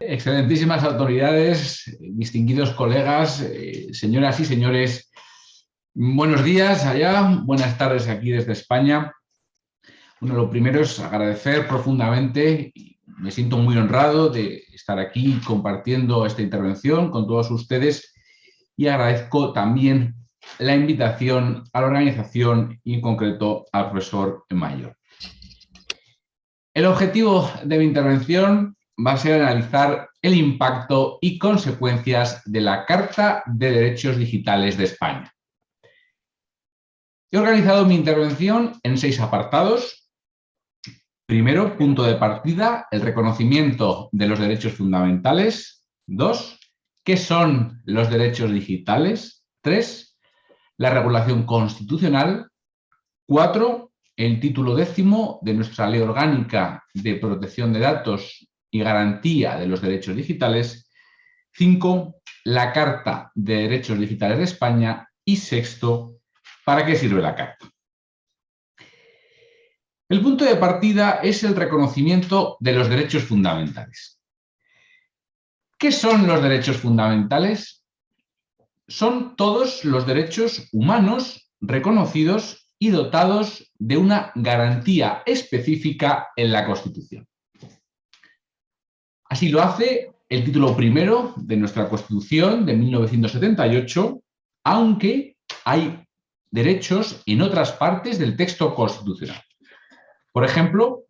Excelentísimas autoridades, distinguidos colegas, señoras y señores, buenos días allá, buenas tardes aquí desde España. Bueno, lo primero es agradecer profundamente, me siento muy honrado de estar aquí compartiendo esta intervención con todos ustedes y agradezco también la invitación a la organización y en concreto al profesor Mayor. El objetivo de mi intervención va a ser analizar el impacto y consecuencias de la Carta de Derechos Digitales de España. He organizado mi intervención en 6 apartados. Primero, punto de partida, el reconocimiento de los derechos fundamentales. 2, ¿qué son los derechos digitales? 3, la regulación constitucional. 4, el título 10º de nuestra Ley Orgánica de Protección de Datos y Garantía de los Derechos Digitales. 5, la Carta de Derechos Digitales de España. Y 6, ¿para qué sirve la Carta? El punto de partida es el reconocimiento de los derechos fundamentales. ¿Qué son los derechos fundamentales? Son todos los derechos humanos reconocidos y dotados de una garantía específica en la Constitución. Así lo hace el título primero de nuestra Constitución de 1978, aunque hay derechos en otras partes del texto constitucional. Por ejemplo,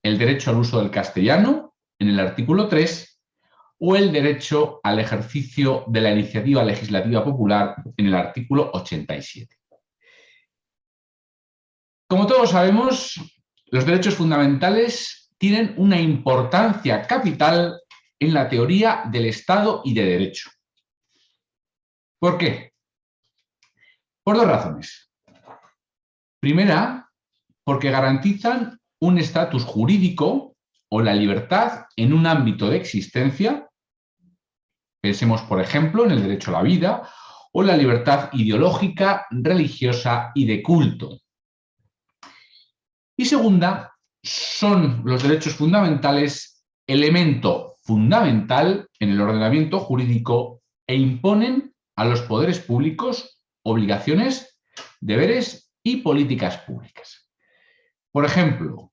el derecho al uso del castellano en el artículo 3 o el derecho al ejercicio de la iniciativa legislativa popular en el artículo 87. Como todos sabemos, los derechos fundamentales tienen una importancia capital en la teoría del Estado y de Derecho. ¿Por qué? Por 2 razones. Primera, porque garantizan un estatus jurídico o la libertad en un ámbito de existencia. Pensemos, por ejemplo, en el derecho a la vida o la libertad ideológica, religiosa y de culto. Y segunda, son los derechos fundamentales elemento fundamental en el ordenamiento jurídico e imponen a los poderes públicos obligaciones, deberes y políticas públicas. Por ejemplo,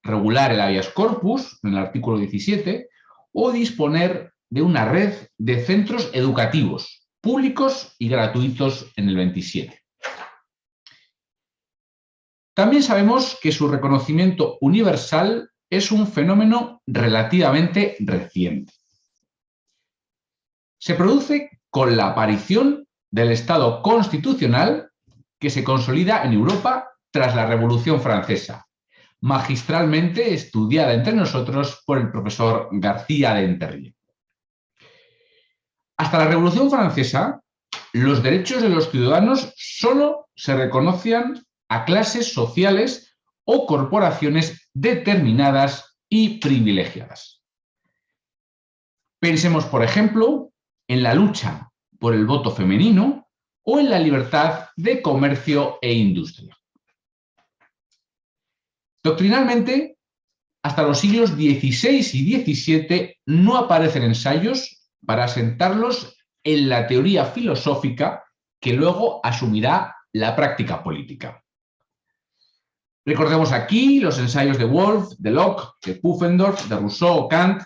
regular el habeas corpus en el artículo 17 o disponer de una red de centros educativos públicos y gratuitos en el 27. También sabemos que su reconocimiento universal es un fenómeno relativamente reciente. Se produce con la aparición del Estado constitucional que se consolida en Europa tras la Revolución Francesa, magistralmente estudiada entre nosotros por el profesor García de Enterrier. Hasta la Revolución Francesa, los derechos de los ciudadanos solo se reconocían a clases sociales o corporaciones determinadas y privilegiadas. Pensemos, por ejemplo, en la lucha por el voto femenino o en la libertad de comercio e industria. Doctrinalmente, hasta los siglos XVI y XVII no aparecen ensayos para asentarlos en la teoría filosófica que luego asumirá la práctica política. Recordemos aquí los ensayos de Wolff, de Locke, de Pufendorf, de Rousseau o Kant,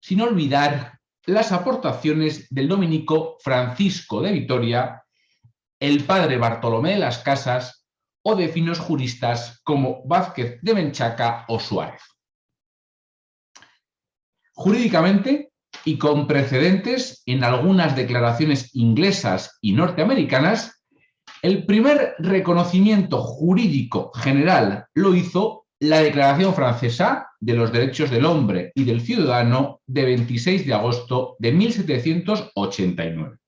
sin olvidar las aportaciones del dominico Francisco de Vitoria, el padre Bartolomé de las Casas o de finos juristas como Vázquez de Menchaca o Suárez. Jurídicamente, y con precedentes en algunas declaraciones inglesas y norteamericanas, el primer reconocimiento jurídico general lo hizo la Declaración Francesa de los Derechos del Hombre y del Ciudadano de 26 de agosto de 1789.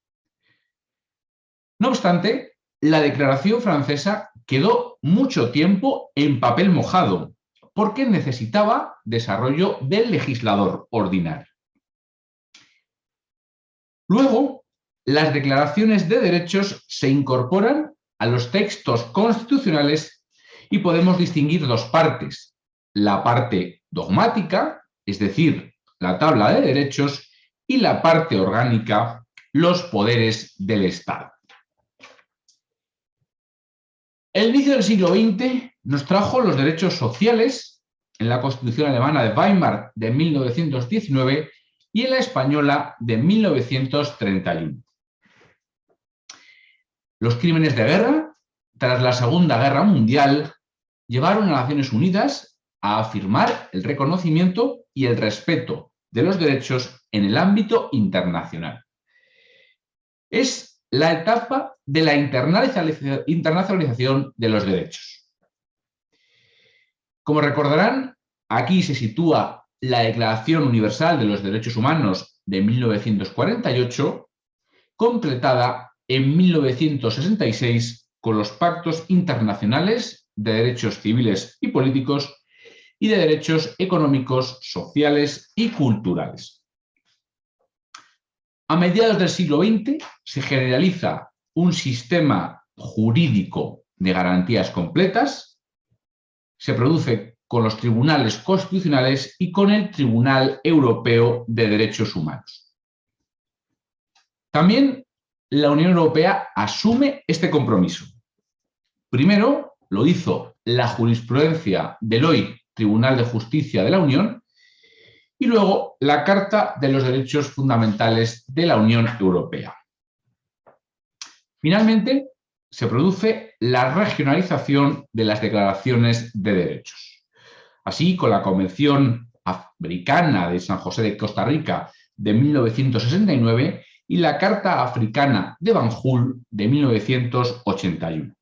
No obstante, la Declaración Francesa quedó mucho tiempo en papel mojado porque necesitaba desarrollo del legislador ordinario. Luego, las declaraciones de derechos se incorporan a los textos constitucionales y podemos distinguir 2 partes. La parte dogmática, es decir, la tabla de derechos y la parte orgánica, los poderes del Estado. El inicio del siglo XX nos trajo los derechos sociales en la Constitución alemana de Weimar de 1919 y en la española de 1931. Los crímenes de guerra, tras la Segunda Guerra Mundial, llevaron a Naciones Unidas a afirmar el reconocimiento y el respeto de los derechos en el ámbito internacional. Es la etapa de la internacionalización de los derechos. Como recordarán, aquí se sitúa la Declaración Universal de los Derechos Humanos de 1948, completada en 1966 con los pactos internacionales de derechos civiles y políticos y de derechos económicos, sociales y culturales. A mediados del siglo XX se generaliza un sistema jurídico de garantías completas, se produce con los tribunales constitucionales y con el Tribunal Europeo de Derechos Humanos. También la Unión Europea asume este compromiso. Primero lo hizo la jurisprudencia del hoy Tribunal de Justicia de la Unión y luego la Carta de los Derechos Fundamentales de la Unión Europea. Finalmente, se produce la regionalización de las declaraciones de derechos. Así, con la Convención Africana de San José de Costa Rica de 1969 y la Carta Africana de Banjul de 1981.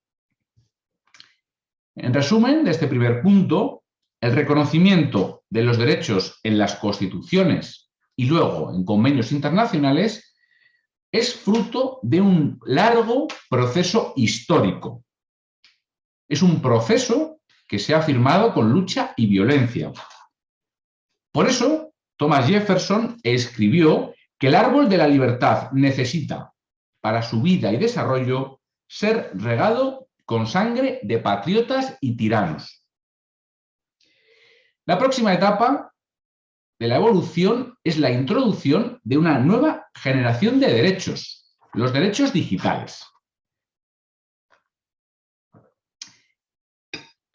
En resumen de este primer punto, el reconocimiento de los derechos en las constituciones y luego en convenios internacionales es fruto de un largo proceso histórico. Es un proceso que se ha firmado con lucha y violencia. Por eso, Thomas Jefferson escribió que el árbol de la libertad necesita, para su vida y desarrollo, ser regado con sangre de patriotas y tiranos. La próxima etapa de la evolución es la introducción de una nueva generación de derechos, los derechos digitales.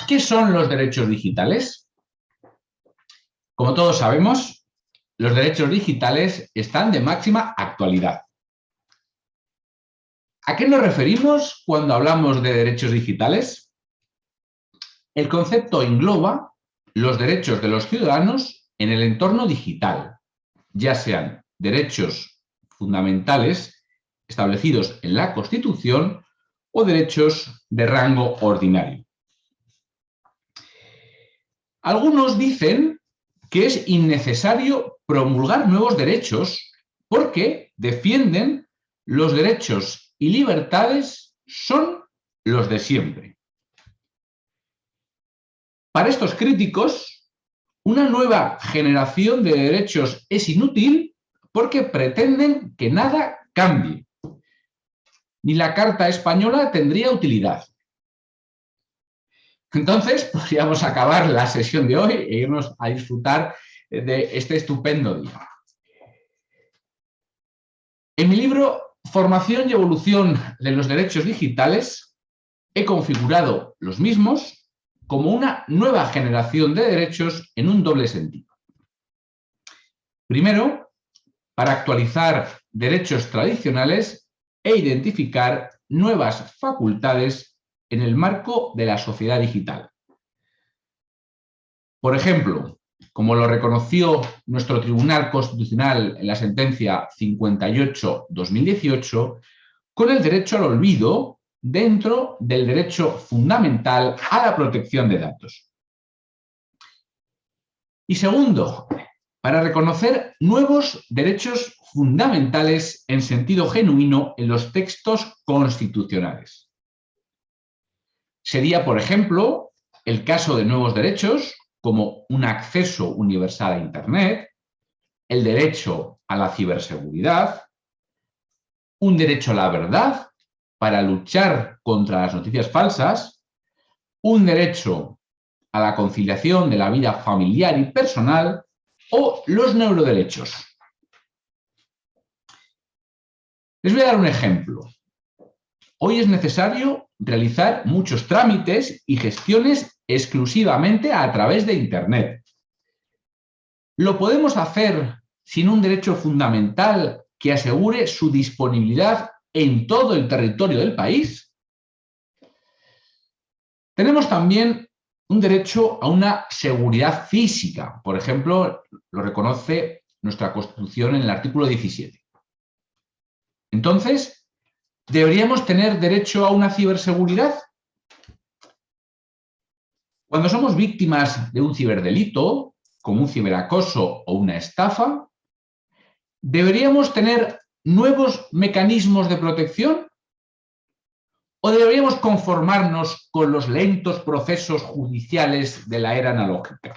¿Qué son los derechos digitales? Como todos sabemos, los derechos digitales están de máxima actualidad. ¿A qué nos referimos cuando hablamos de derechos digitales? El concepto engloba los derechos de los ciudadanos en el entorno digital, ya sean derechos fundamentales establecidos en la Constitución o derechos de rango ordinario. Algunos dicen que es innecesario promulgar nuevos derechos porque defienden los derechos y libertades son los de siempre. Para estos críticos, una nueva generación de derechos es inútil porque pretenden que nada cambie. Ni la Carta Española tendría utilidad. Entonces, podríamos acabar la sesión de hoy e irnos a disfrutar de este estupendo día. En mi libro Formación y evolución de los derechos digitales, he configurado los mismos como una nueva generación de derechos en un doble sentido. Primero, para actualizar derechos tradicionales e identificar nuevas facultades en el marco de la sociedad digital. Por ejemplo, como lo reconoció nuestro Tribunal Constitucional en la sentencia 58/2018, con el derecho al olvido dentro del derecho fundamental a la protección de datos. Y segundo, para reconocer nuevos derechos fundamentales en sentido genuino en los textos constitucionales. Sería, por ejemplo, el caso de nuevos derechos como un acceso universal a Internet, el derecho a la ciberseguridad, un derecho a la verdad para luchar contra las noticias falsas, un derecho a la conciliación de la vida familiar y personal o los neuroderechos. Les voy a dar un ejemplo. Hoy es necesario realizar muchos trámites y gestiones exclusivamente a través de Internet. ¿Lo podemos hacer sin un derecho fundamental que asegure su disponibilidad en todo el territorio del país? Tenemos también un derecho a una seguridad física. Por ejemplo, lo reconoce nuestra Constitución en el artículo 17. Entonces, ¿deberíamos tener derecho a una ciberseguridad? Cuando somos víctimas de un ciberdelito, como un ciberacoso o una estafa, ¿deberíamos tener nuevos mecanismos de protección? ¿O deberíamos conformarnos con los lentos procesos judiciales de la era analógica?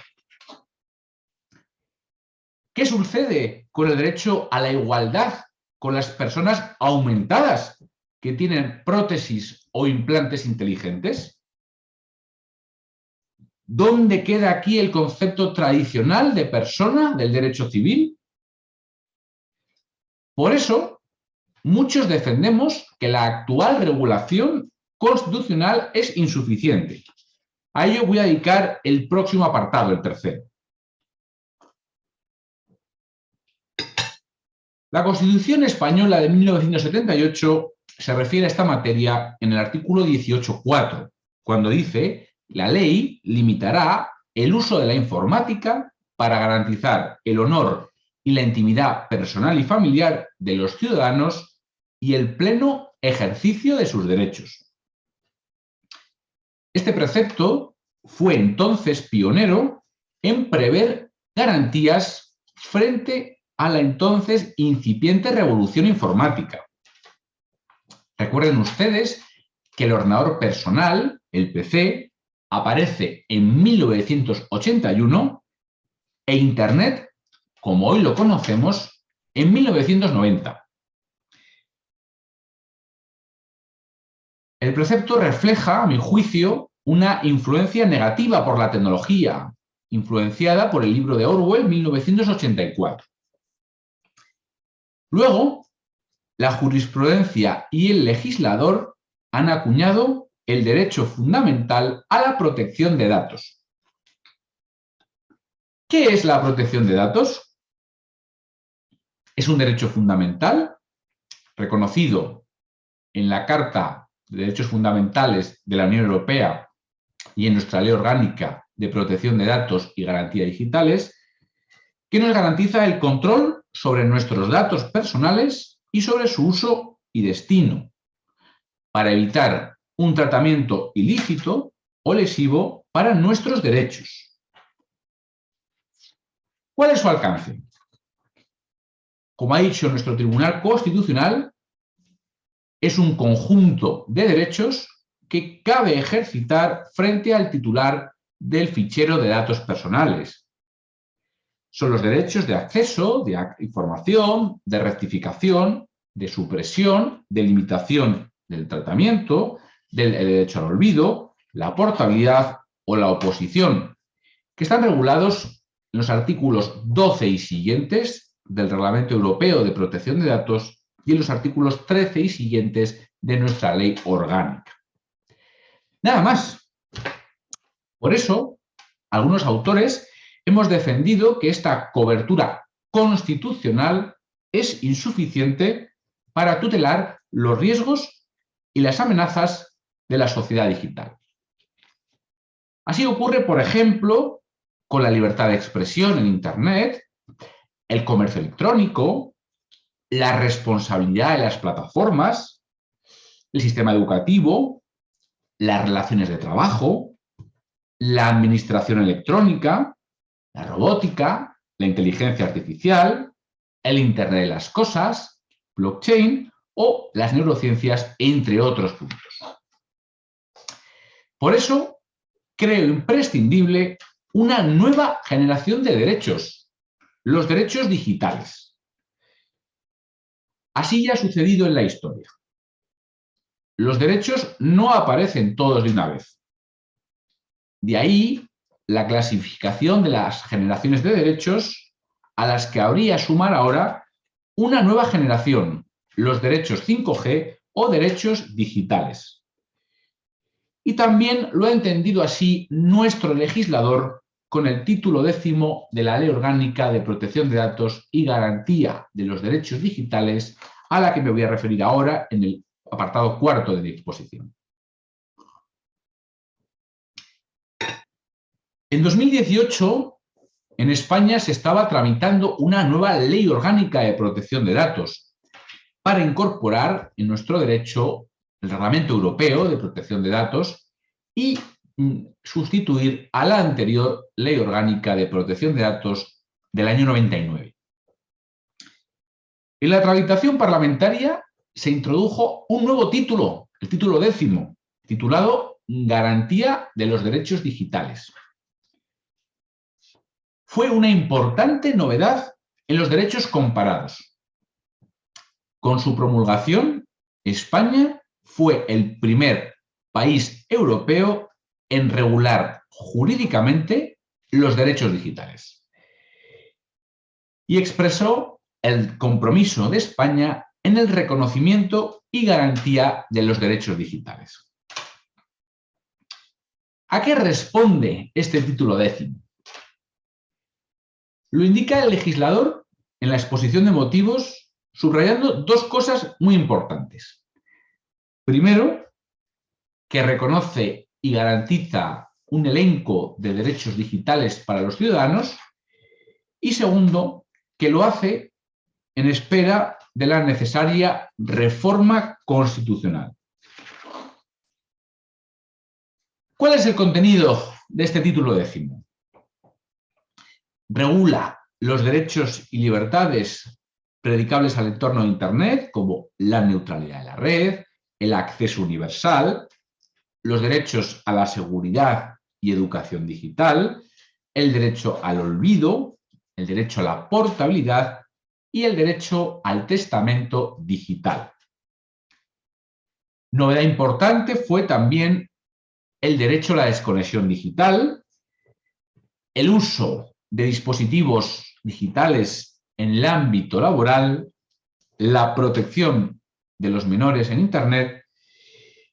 ¿Qué sucede con el derecho a la igualdad con las personas aumentadas que tienen prótesis o implantes inteligentes? ¿Dónde queda aquí el concepto tradicional de persona del derecho civil? Por eso, muchos defendemos que la actual regulación constitucional es insuficiente. A ello voy a dedicar el próximo apartado, el tercero. La Constitución española de 1978 se refiere a esta materia en el artículo 18.4, cuando dice: la ley limitará el uso de la informática para garantizar el honor y la intimidad personal y familiar de los ciudadanos y el pleno ejercicio de sus derechos. Este precepto fue entonces pionero en prever garantías frente a la entonces incipiente revolución informática. Recuerden ustedes que el ordenador personal, el PC, aparece en 1981 e Internet, como hoy lo conocemos, en 1990. El precepto refleja, a mi juicio, una influencia negativa por la tecnología, influenciada por el libro de Orwell, 1984. Luego, la jurisprudencia y el legislador han acuñado el derecho fundamental a la protección de datos. ¿Qué es la protección de datos? Es un derecho fundamental reconocido en la Carta de Derechos Fundamentales de la Unión Europea y en nuestra Ley Orgánica de Protección de Datos y Garantía Digitales, que nos garantiza el control sobre nuestros datos personales y sobre su uso y destino, para evitar un tratamiento ilícito o lesivo para nuestros derechos. ¿Cuál es su alcance? Como ha dicho nuestro Tribunal Constitucional, es un conjunto de derechos que cabe ejercitar frente al titular del fichero de datos personales. Son los derechos de acceso, de información, de rectificación, de supresión, de limitación del tratamiento, del derecho al olvido, la portabilidad o la oposición, que están regulados en los artículos 12 y siguientes del Reglamento Europeo de Protección de Datos y en los artículos 13 y siguientes de nuestra Ley Orgánica. Nada más. Por eso, algunos autores hemos defendido que esta cobertura constitucional es insuficiente para tutelar los riesgos y las amenazas de la sociedad digital. Así ocurre, por ejemplo, con la libertad de expresión en Internet, el comercio electrónico, la responsabilidad de las plataformas, el sistema educativo, las relaciones de trabajo, la administración electrónica, la robótica, la inteligencia artificial, el Internet de las cosas, blockchain o las neurociencias, entre otros puntos. Por eso, creo imprescindible una nueva generación de derechos, los derechos digitales. Así ya ha sucedido en la historia. Los derechos no aparecen todos de una vez. De ahí la clasificación de las generaciones de derechos a las que habría sumar ahora una nueva generación, los derechos 5G o derechos digitales. Y también lo ha entendido así nuestro legislador con el título 10º de la Ley Orgánica de Protección de Datos y Garantía de los Derechos Digitales, a la que me voy a referir ahora en el apartado 4 de mi exposición. En 2018, en España se estaba tramitando una nueva Ley Orgánica de Protección de Datos para incorporar en nuestro derecho el Reglamento Europeo de Protección de Datos y sustituir a la anterior Ley Orgánica de Protección de Datos del año 99. En la tramitación parlamentaria se introdujo un nuevo título, el título 10º, titulado Garantía de los Derechos Digitales. Fue una importante novedad en los derechos comparados. Con su promulgación, España fue el primer país europeo en regular jurídicamente los derechos digitales y expresó el compromiso de España en el reconocimiento y garantía de los derechos digitales. ¿A qué responde este título 10º? Lo indica el legislador en la exposición de motivos, subrayando dos cosas muy importantes. Primero, que reconoce y garantiza un elenco de derechos digitales para los ciudadanos. Y segundo, que lo hace en espera de la necesaria reforma constitucional. ¿Cuál es el contenido de este título 10º? Regula los derechos y libertades predicables al entorno de Internet, como la neutralidad de la red, el acceso universal, los derechos a la seguridad y educación digital, el derecho al olvido, el derecho a la portabilidad y el derecho al testamento digital. Novedad importante fue también el derecho a la desconexión digital, el uso de dispositivos digitales en el ámbito laboral, la protección de los menores en Internet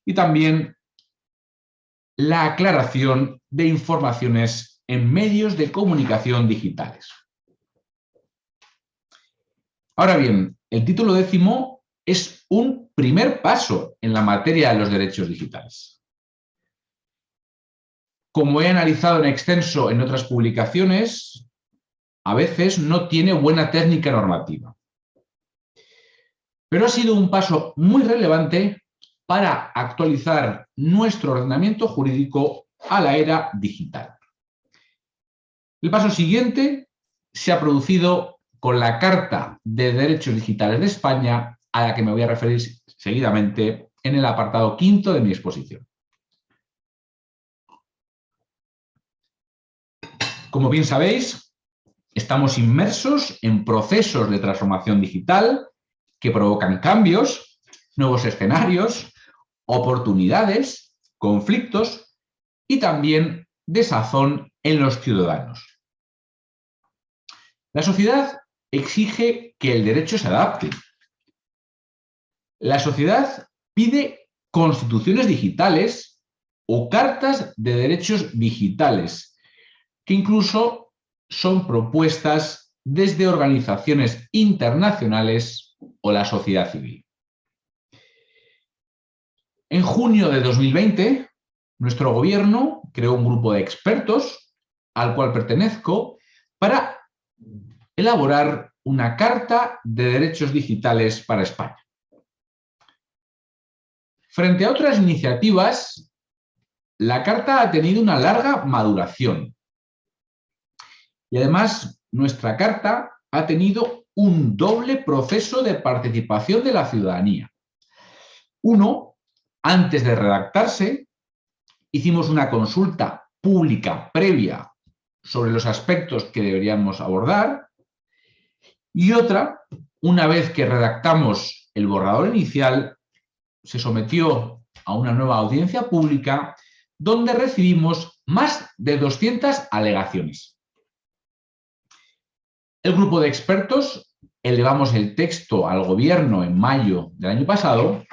y también la aclaración de informaciones en medios de comunicación digitales. Ahora bien, el título 10º es un primer paso en la materia de los derechos digitales. Como he analizado en extenso en otras publicaciones, a veces no tiene buena técnica normativa. Pero ha sido un paso muy relevante para actualizar nuestro ordenamiento jurídico a la era digital. El paso siguiente se ha producido con la Carta de Derechos Digitales de España, a la que me voy a referir seguidamente en el apartado 5º de mi exposición. Como bien sabéis, estamos inmersos en procesos de transformación digital que provocan cambios, nuevos escenarios, oportunidades, conflictos y también desazón en los ciudadanos. La sociedad exige que el derecho se adapte. La sociedad pide constituciones digitales o cartas de derechos digitales, que incluso son propuestas desde organizaciones internacionales o la sociedad civil. En junio de 2020, nuestro gobierno creó un grupo de expertos, al cual pertenezco, para elaborar una Carta de Derechos Digitales para España. Frente a otras iniciativas, la Carta ha tenido una larga maduración. Y además, nuestra Carta ha tenido un doble proceso de participación de la ciudadanía. Uno, antes de redactarse, hicimos una consulta pública previa sobre los aspectos que deberíamos abordar. Y otra, una vez que redactamos el borrador inicial, se sometió a una nueva audiencia pública donde recibimos más de 200 alegaciones. El grupo de expertos elevamos el texto al gobierno en mayo del año pasado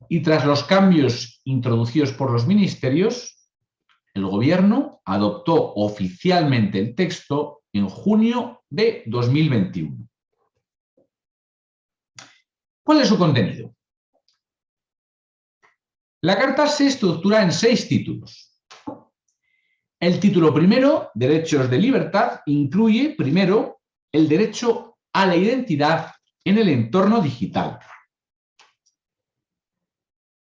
y tras los cambios introducidos por los ministerios, el gobierno adoptó oficialmente el texto en junio de 2021. ¿Cuál es su contenido? La carta se estructura en 6 títulos. El título primero, Derechos de Libertad, incluye primero el derecho a la identidad en el entorno digital.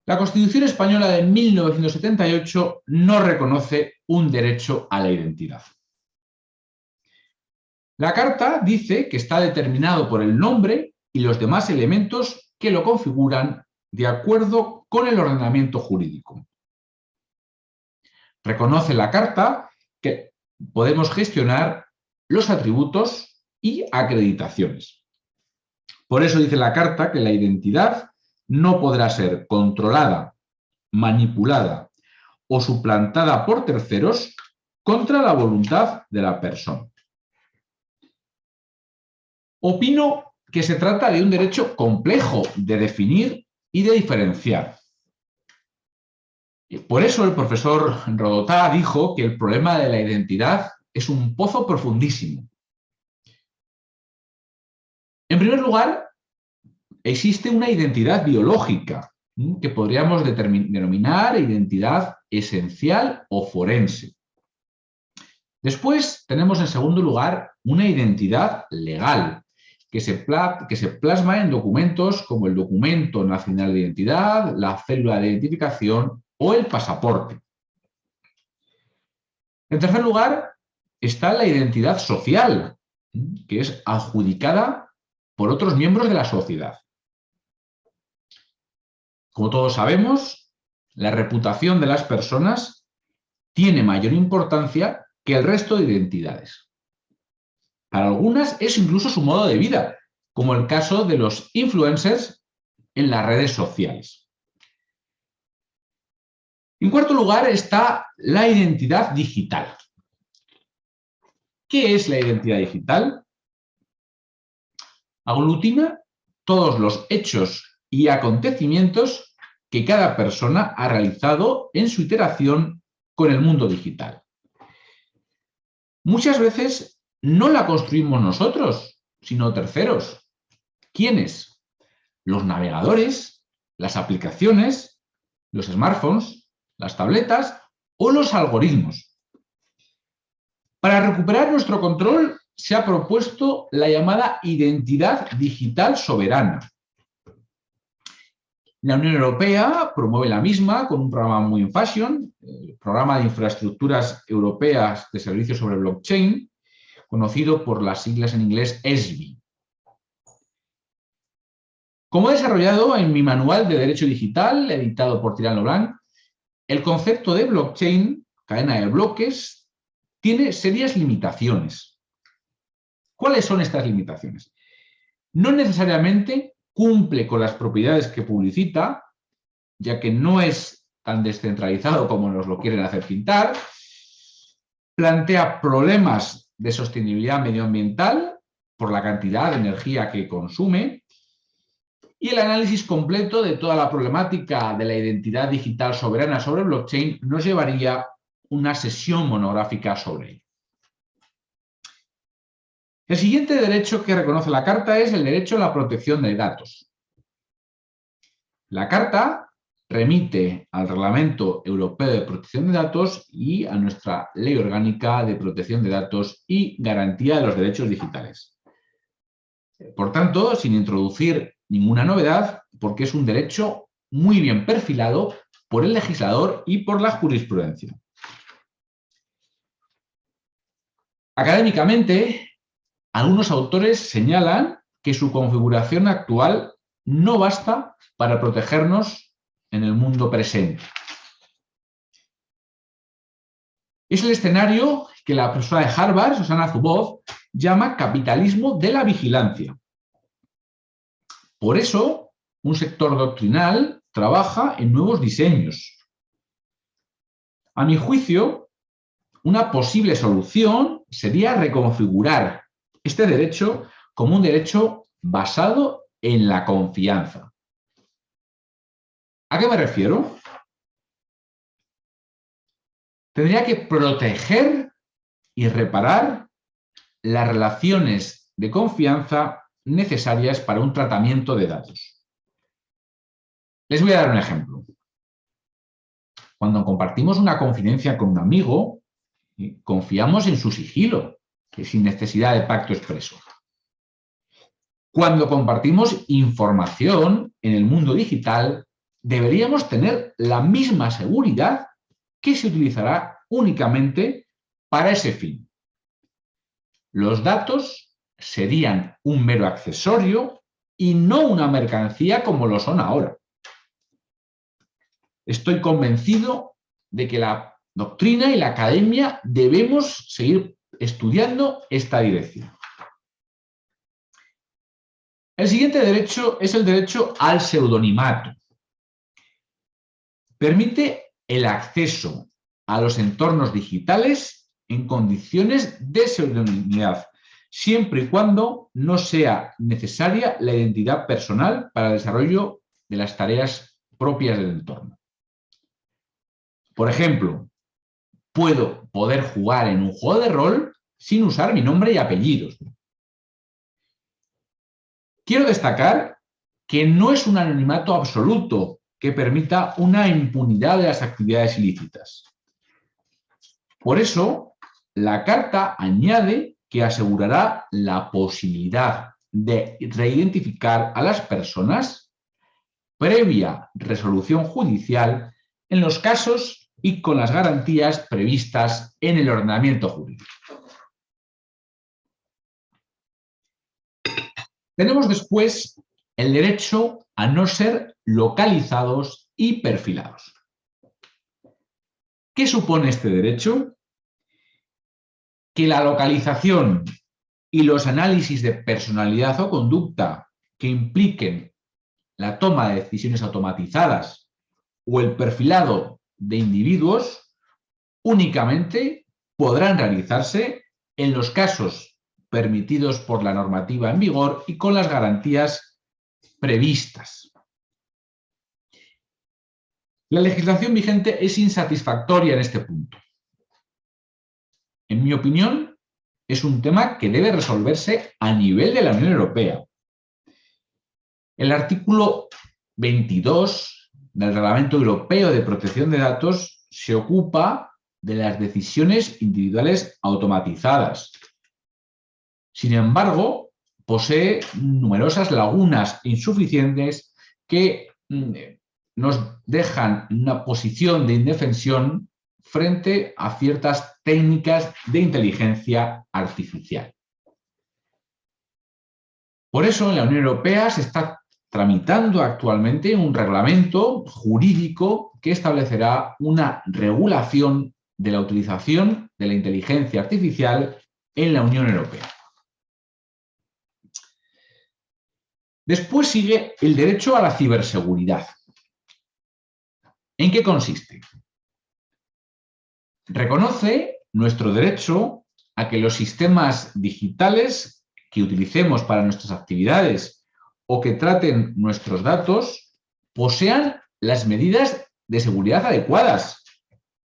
La Constitución Española de 1978 no reconoce un derecho a la identidad. La Carta dice que está determinado por el nombre y los demás elementos que lo configuran de acuerdo con el ordenamiento jurídico. Reconoce la Carta que podemos gestionar los atributos y acreditaciones. Por eso dice la Carta que la identidad no podrá ser controlada, manipulada o suplantada por terceros contra la voluntad de la persona. Opino que se trata de un derecho complejo de definir y de diferenciar. Por eso el profesor Rodotà dijo que el problema de la identidad es un pozo profundísimo. En primer lugar, existe una identidad biológica que podríamos denominar identidad esencial o forense. Después tenemos en segundo lugar una identidad legal que se plasma en documentos como el Documento Nacional de Identidad, la Cédula de Identificación o el pasaporte. En tercer lugar está la identidad social, que es adjudicada por otros miembros de la sociedad. Como todos sabemos, la reputación de las personas tiene mayor importancia que el resto de identidades. Para algunas es incluso su modo de vida, como el caso de los influencers en las redes sociales. En cuarto lugar está la identidad digital. ¿Qué es la identidad digital? Aglutina todos los hechos y acontecimientos que cada persona ha realizado en su interacción con el mundo digital. Muchas veces no la construimos nosotros, sino terceros. ¿Quiénes? Los navegadores, las aplicaciones, los smartphones, las tabletas o los algoritmos. Para recuperar nuestro control se ha propuesto la llamada identidad digital soberana. La Unión Europea promueve la misma con un programa muy en fashion, el Programa de Infraestructuras Europeas de Servicios sobre Blockchain, conocido por las siglas en inglés ESBI. Como he desarrollado en mi manual de Derecho Digital, editado por Tirant Leblanc, el concepto de blockchain, cadena de bloques, tiene serias limitaciones. ¿Cuáles son estas limitaciones? No necesariamente cumple con las propiedades que publicita, ya que no es tan descentralizado como nos lo quieren hacer pintar, plantea problemas de sostenibilidad medioambiental por la cantidad de energía que consume y el análisis completo de toda la problemática de la identidad digital soberana sobre blockchain nos llevaría una sesión monográfica sobre ello. El siguiente derecho que reconoce la Carta es el derecho a la protección de datos. La Carta remite al Reglamento Europeo de Protección de Datos y a nuestra Ley Orgánica de Protección de Datos y Garantía de los Derechos Digitales. Por tanto, sin introducir ninguna novedad, porque es un derecho muy bien perfilado por el legislador y por la jurisprudencia. Académicamente, algunos autores señalan que su configuración actual no basta para protegernos en el mundo presente. Es el escenario que la profesora de Harvard, Shoshana Zuboff, llama capitalismo de la vigilancia. Por eso, un sector doctrinal trabaja en nuevos diseños. A mi juicio, una posible solución sería reconfigurar este derecho como un derecho basado en la confianza. ¿A qué me refiero? Tendría que proteger y reparar las relaciones de confianza necesarias para un tratamiento de datos. Les voy a dar un ejemplo. Cuando compartimos una confidencia con un amigo, confiamos en su sigilo, sin necesidad de pacto expreso. Cuando compartimos información en el mundo digital, deberíamos tener la misma seguridad que se utilizará únicamente para ese fin. Los datos serían un mero accesorio y no una mercancía como lo son ahora. Estoy convencido de que la doctrina y la academia debemos seguir estudiando esta dirección. El siguiente derecho es el derecho al pseudonimato. Permite el acceso a los entornos digitales en condiciones de pseudonimidad, siempre y cuando no sea necesaria la identidad personal para el desarrollo de las tareas propias del entorno. Por ejemplo, puedo poder jugar en un juego de rol sin usar mi nombre y apellidos. Quiero destacar que no es un anonimato absoluto que permita una impunidad de las actividades ilícitas. Por eso, la Carta añade que asegurará la posibilidad de reidentificar a las personas previa resolución judicial en los casos y con las garantías previstas en el ordenamiento jurídico. Tenemos después el derecho a no ser localizados y perfilados. ¿Qué supone este derecho? Que la localización y los análisis de personalidad o conducta que impliquen la toma de decisiones automatizadas o el perfilado de individuos únicamente podrán realizarse en los casos permitidos por la normativa en vigor y con las garantías previstas. La legislación vigente es insatisfactoria en este punto. En mi opinión, es un tema que debe resolverse a nivel de la Unión Europea. El artículo 22 del Reglamento Europeo de Protección de Datos se ocupa de las decisiones individuales automatizadas. Sin embargo, posee numerosas lagunas insuficientes que nos dejan en una posición de indefensión frente a ciertas técnicas de inteligencia artificial. Por eso, en la Unión Europea se está tramitando actualmente un reglamento jurídico que establecerá una regulación de la utilización de la inteligencia artificial en la Unión Europea. Después sigue el derecho a la ciberseguridad. ¿En qué consiste? Reconoce nuestro derecho a que los sistemas digitales que utilicemos para nuestras actividades o que traten nuestros datos posean las medidas de seguridad adecuadas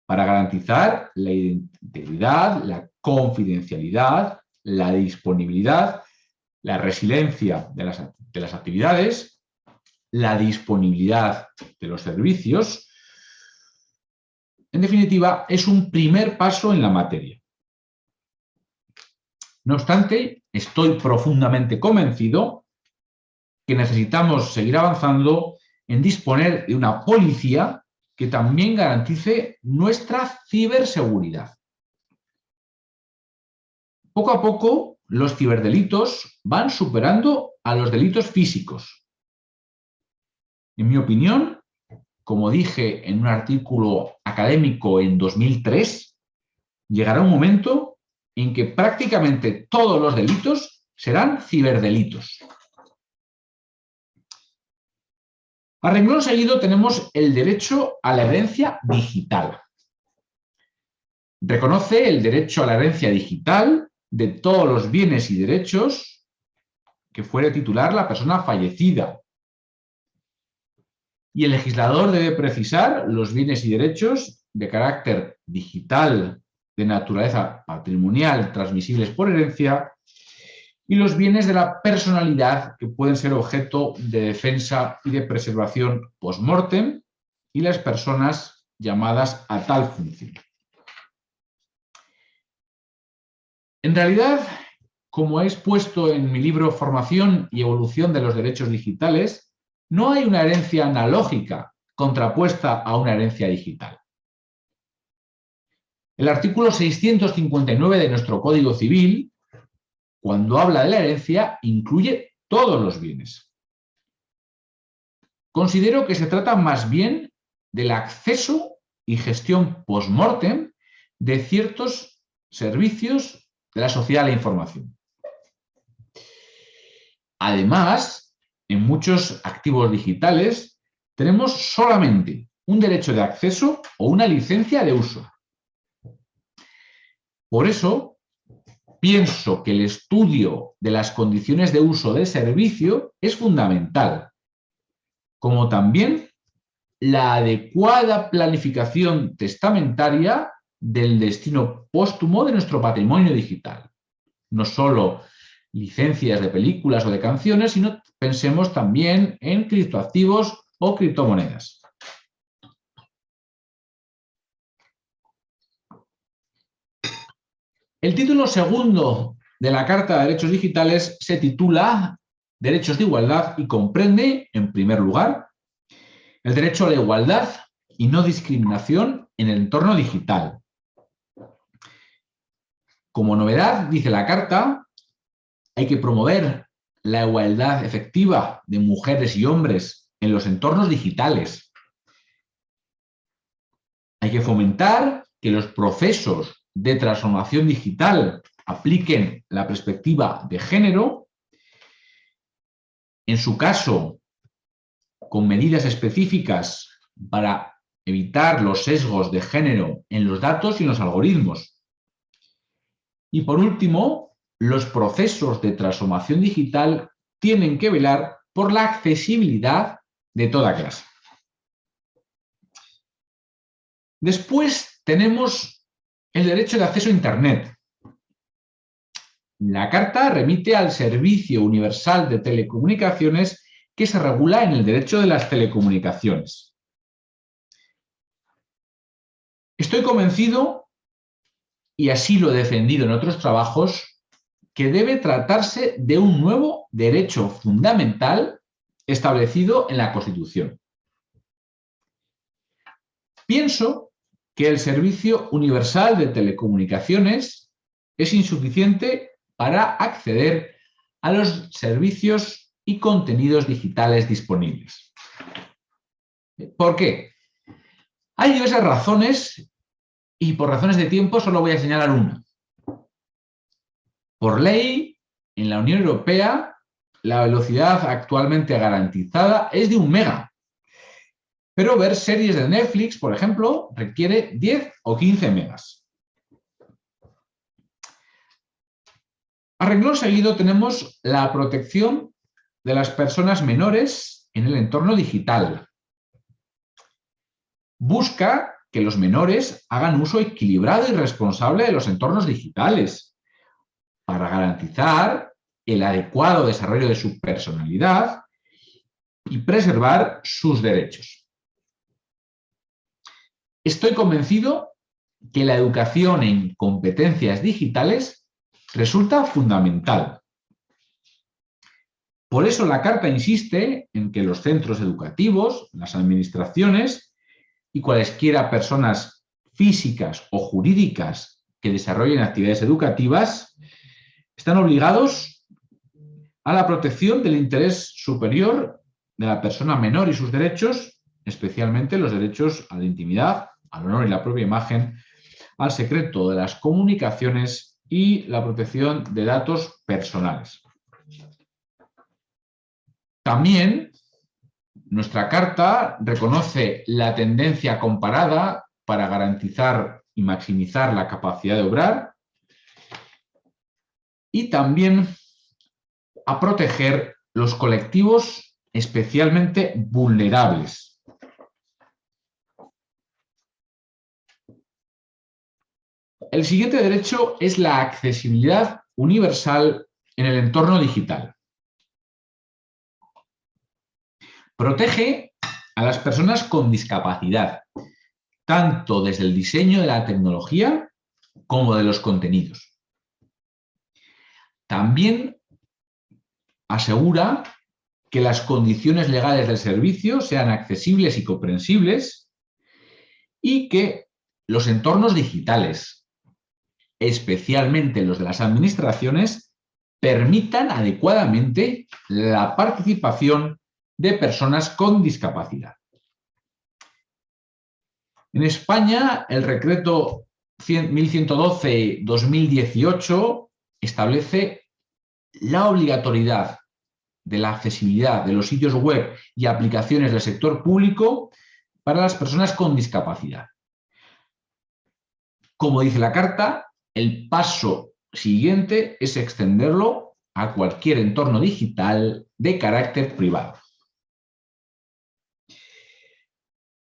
para garantizar la integridad, la confidencialidad, la disponibilidad, la resiliencia de las actividades, la disponibilidad de los servicios. En definitiva, es un primer paso en la materia. No obstante, estoy profundamente convencido que necesitamos seguir avanzando en disponer de una policía que también garantice nuestra ciberseguridad. Poco a poco, los ciberdelitos van superando a los delitos físicos. En mi opinión, como dije en un artículo académico en 2003, llegará un momento en que prácticamente todos los delitos serán ciberdelitos. A renglón seguido tenemos el derecho a la herencia digital. Reconoce el derecho a la herencia digital de todos los bienes y derechos que fuere titular la persona fallecida. Y el legislador debe precisar los bienes y derechos de carácter digital, de naturaleza patrimonial, transmisibles por herencia, y los bienes de la personalidad que pueden ser objeto de defensa y de preservación post-mortem, y las personas llamadas a tal función. En realidad, como he expuesto en mi libro Formación y evolución de los derechos digitales, no hay una herencia analógica contrapuesta a una herencia digital. El artículo 659 de nuestro Código Civil, cuando habla de la herencia, incluye todos los bienes. Considero que se trata más bien del acceso y gestión post-mortem de ciertos servicios de la sociedad de la información. Además, en muchos activos digitales tenemos solamente un derecho de acceso o una licencia de uso. Por eso, pienso que el estudio de las condiciones de uso del servicio es fundamental, como también la adecuada planificación testamentaria del destino póstumo de nuestro patrimonio digital. No solo licencias de películas o de canciones, sino pensemos también en criptoactivos o criptomonedas. El título segundo de la Carta de Derechos Digitales se titula Derechos de Igualdad y comprende, en primer lugar, el derecho a la igualdad y no discriminación en el entorno digital. Como novedad, dice la Carta, hay que promover la igualdad efectiva de mujeres y hombres en los entornos digitales. Hay que fomentar que los procesos de transformación digital apliquen la perspectiva de género, en su caso, con medidas específicas para evitar los sesgos de género en los datos y en los algoritmos. Y por último, los procesos de transformación digital tienen que velar por la accesibilidad de toda clase. Después tenemos el derecho de acceso a Internet. La Carta remite al Servicio Universal de Telecomunicaciones que se regula en el derecho de las telecomunicaciones. Estoy convencido, y así lo he defendido en otros trabajos, que debe tratarse de un nuevo derecho fundamental establecido en la Constitución. Pienso que el Servicio Universal de Telecomunicaciones es insuficiente para acceder a los servicios y contenidos digitales disponibles. ¿Por qué? Hay diversas razones y por razones de tiempo solo voy a señalar una. Por ley, en la Unión Europea, la velocidad actualmente garantizada es de 1 mega. Pero ver series de Netflix, por ejemplo, requiere 10 o 15 megas. A renglón seguido tenemos la protección de las personas menores en el entorno digital. Busca que los menores hagan uso equilibrado y responsable de los entornos digitales para garantizar el adecuado desarrollo de su personalidad y preservar sus derechos. Estoy convencido que la educación en competencias digitales resulta fundamental. Por eso la Carta insiste en que los centros educativos, las administraciones y cualesquiera personas físicas o jurídicas que desarrollen actividades educativas están obligados a la protección del interés superior de la persona menor y sus derechos, especialmente los derechos a la intimidad, al honor y la propia imagen, al secreto de las comunicaciones y la protección de datos personales. También nuestra Carta reconoce la tendencia comparada para garantizar y maximizar la capacidad de obrar y también a proteger los colectivos especialmente vulnerables. El siguiente derecho es la accesibilidad universal en el entorno digital. Protege a las personas con discapacidad, tanto desde el diseño de la tecnología como de los contenidos. También asegura que las condiciones legales del servicio sean accesibles y comprensibles y que los entornos digitales, especialmente los de las administraciones, permitan adecuadamente la participación de personas con discapacidad. En España, el decreto 1112-2018 establece la obligatoriedad de la accesibilidad de los sitios web y aplicaciones del sector público para las personas con discapacidad. Como dice la Carta, el paso siguiente es extenderlo a cualquier entorno digital de carácter privado.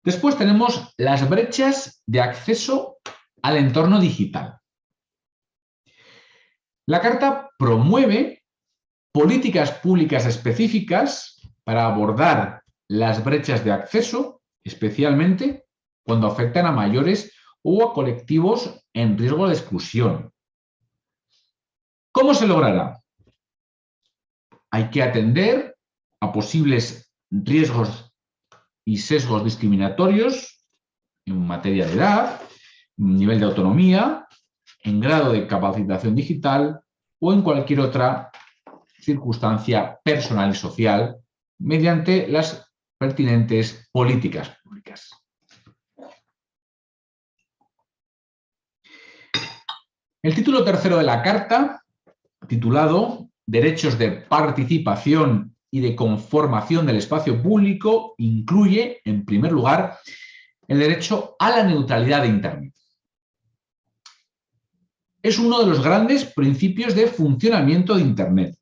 Después tenemos las brechas de acceso al entorno digital. La Carta promueve políticas públicas específicas para abordar las brechas de acceso, especialmente cuando afectan a mayores o a colectivos en riesgo de exclusión. ¿Cómo se logrará? Hay que atender a posibles riesgos y sesgos discriminatorios en materia de edad, nivel de autonomía, en grado de capacitación digital o en cualquier otra circunstancia personal y social mediante las pertinentes políticas públicas. El título tercero de la Carta, titulado Derechos de participación y de conformación del espacio público, incluye, en primer lugar, el derecho a la neutralidad de Internet. Es uno de los grandes principios de funcionamiento de Internet.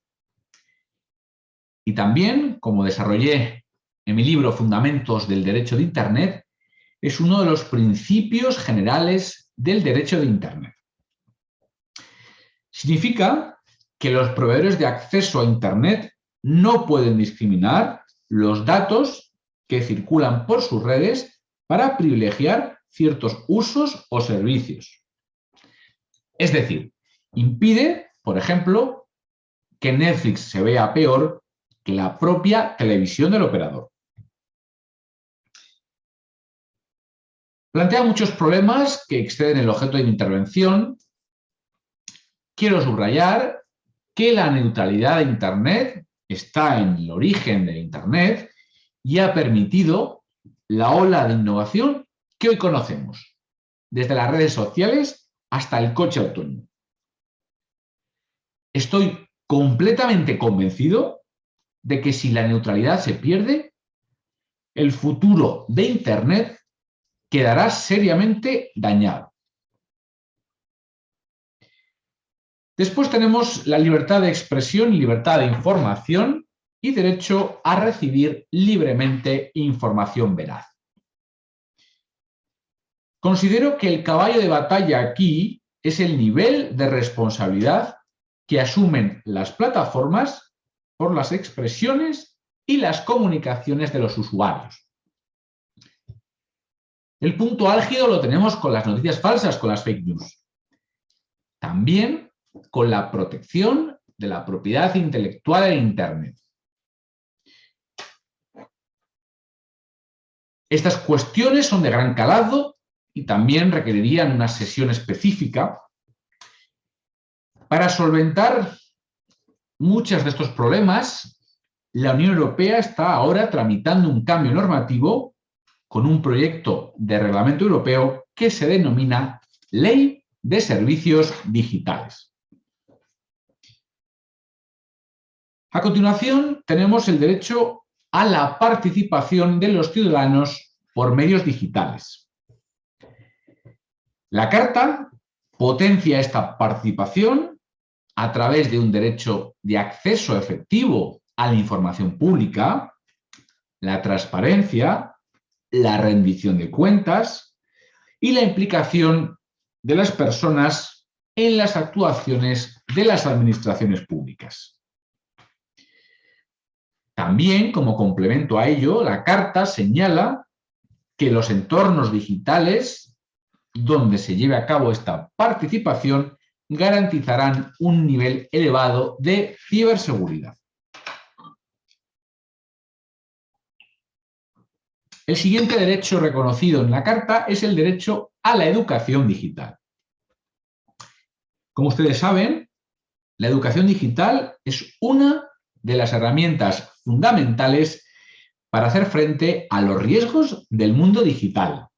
Y también, como desarrollé en mi libro Fundamentos del Derecho de Internet, es uno de los principios generales del derecho de Internet. Significa que los proveedores de acceso a Internet no pueden discriminar los datos que circulan por sus redes para privilegiar ciertos usos o servicios. Es decir, impide, por ejemplo, que Netflix se vea peor que la propia televisión del operador. Plantea muchos problemas que exceden el objeto de mi intervención. Quiero subrayar que la neutralidad de Internet está en el origen de Internet y ha permitido la ola de innovación que hoy conocemos, desde las redes sociales hasta el coche autónomo. Estoy completamente convencido de que si la neutralidad se pierde, el futuro de Internet quedará seriamente dañado. Después tenemos la libertad de expresión y libertad de información y derecho a recibir libremente información veraz. Considero que el caballo de batalla aquí es el nivel de responsabilidad que asumen las plataformas por las expresiones y las comunicaciones de los usuarios. El punto álgido lo tenemos con las noticias falsas, con las fake news. También con la protección de la propiedad intelectual en Internet. Estas cuestiones son de gran calado y también requerirían una sesión específica para solventar muchos de estos problemas. La Unión Europea está ahora tramitando un cambio normativo con un proyecto de reglamento europeo que se denomina Ley de Servicios Digitales. A continuación, tenemos el derecho a la participación de los ciudadanos por medios digitales. La Carta potencia esta participación a través de un derecho de acceso efectivo a la información pública, la transparencia, la rendición de cuentas y la implicación de las personas en las actuaciones de las administraciones públicas. También, como complemento a ello, la Carta señala que los entornos digitales donde se lleve a cabo esta participación garantizarán un nivel elevado de ciberseguridad. El siguiente derecho reconocido en la Carta es el derecho a la educación digital. Como ustedes saben, la educación digital es una de las herramientas fundamentales para hacer frente a los riesgos del mundo digital.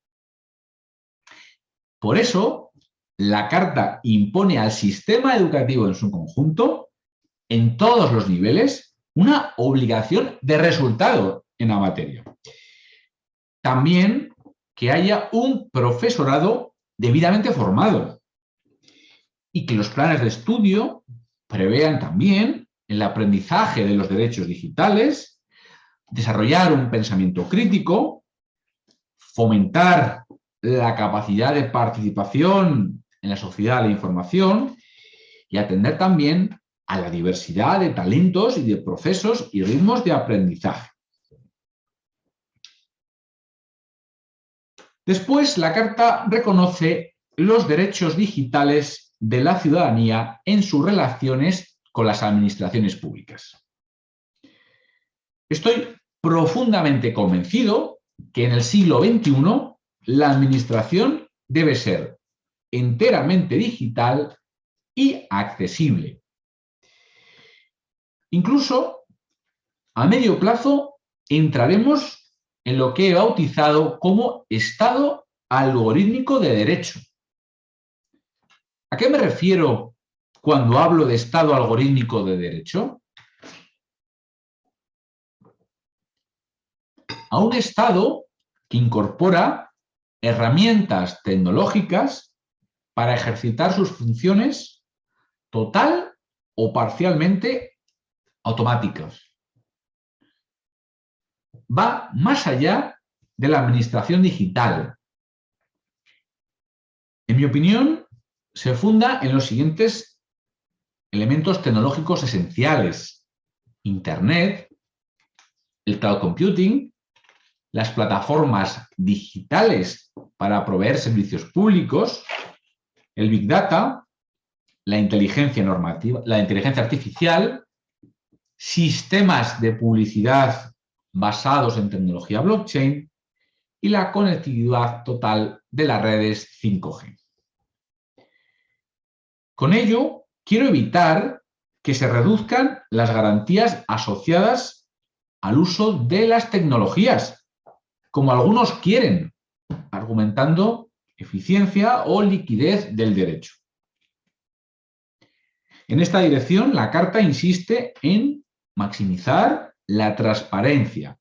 Por eso, la Carta impone al sistema educativo en su conjunto, en todos los niveles, una obligación de resultado en la materia. También que haya un profesorado debidamente formado y que los planes de estudio prevean también el aprendizaje de los derechos digitales, desarrollar un pensamiento crítico, fomentar la capacidad de participación en la sociedad de la información y atender también a la diversidad de talentos y de procesos y ritmos de aprendizaje. Después, la Carta reconoce los derechos digitales de la ciudadanía en sus relaciones con las administraciones públicas. Estoy profundamente convencido que en el siglo XXI la administración debe ser enteramente digital y accesible. Incluso a medio plazo entraremos en lo que he bautizado como Estado algorítmico de derecho. ¿A qué me refiero cuando hablo de Estado algorítmico de derecho? A un Estado que incorpora herramientas tecnológicas para ejercitar sus funciones total o parcialmente automáticas. Va más allá de la administración digital. En mi opinión, se funda en los siguientes elementos tecnológicos esenciales: Internet, el cloud computing, las plataformas digitales para proveer servicios públicos, el Big Data, la inteligencia artificial, sistemas de publicidad basados en tecnología blockchain y la conectividad total de las redes 5G. Con ello, quiero evitar que se reduzcan las garantías asociadas al uso de las tecnologías, como algunos quieren, argumentando eficiencia o liquidez del derecho. En esta dirección, la Carta insiste en maximizar la transparencia,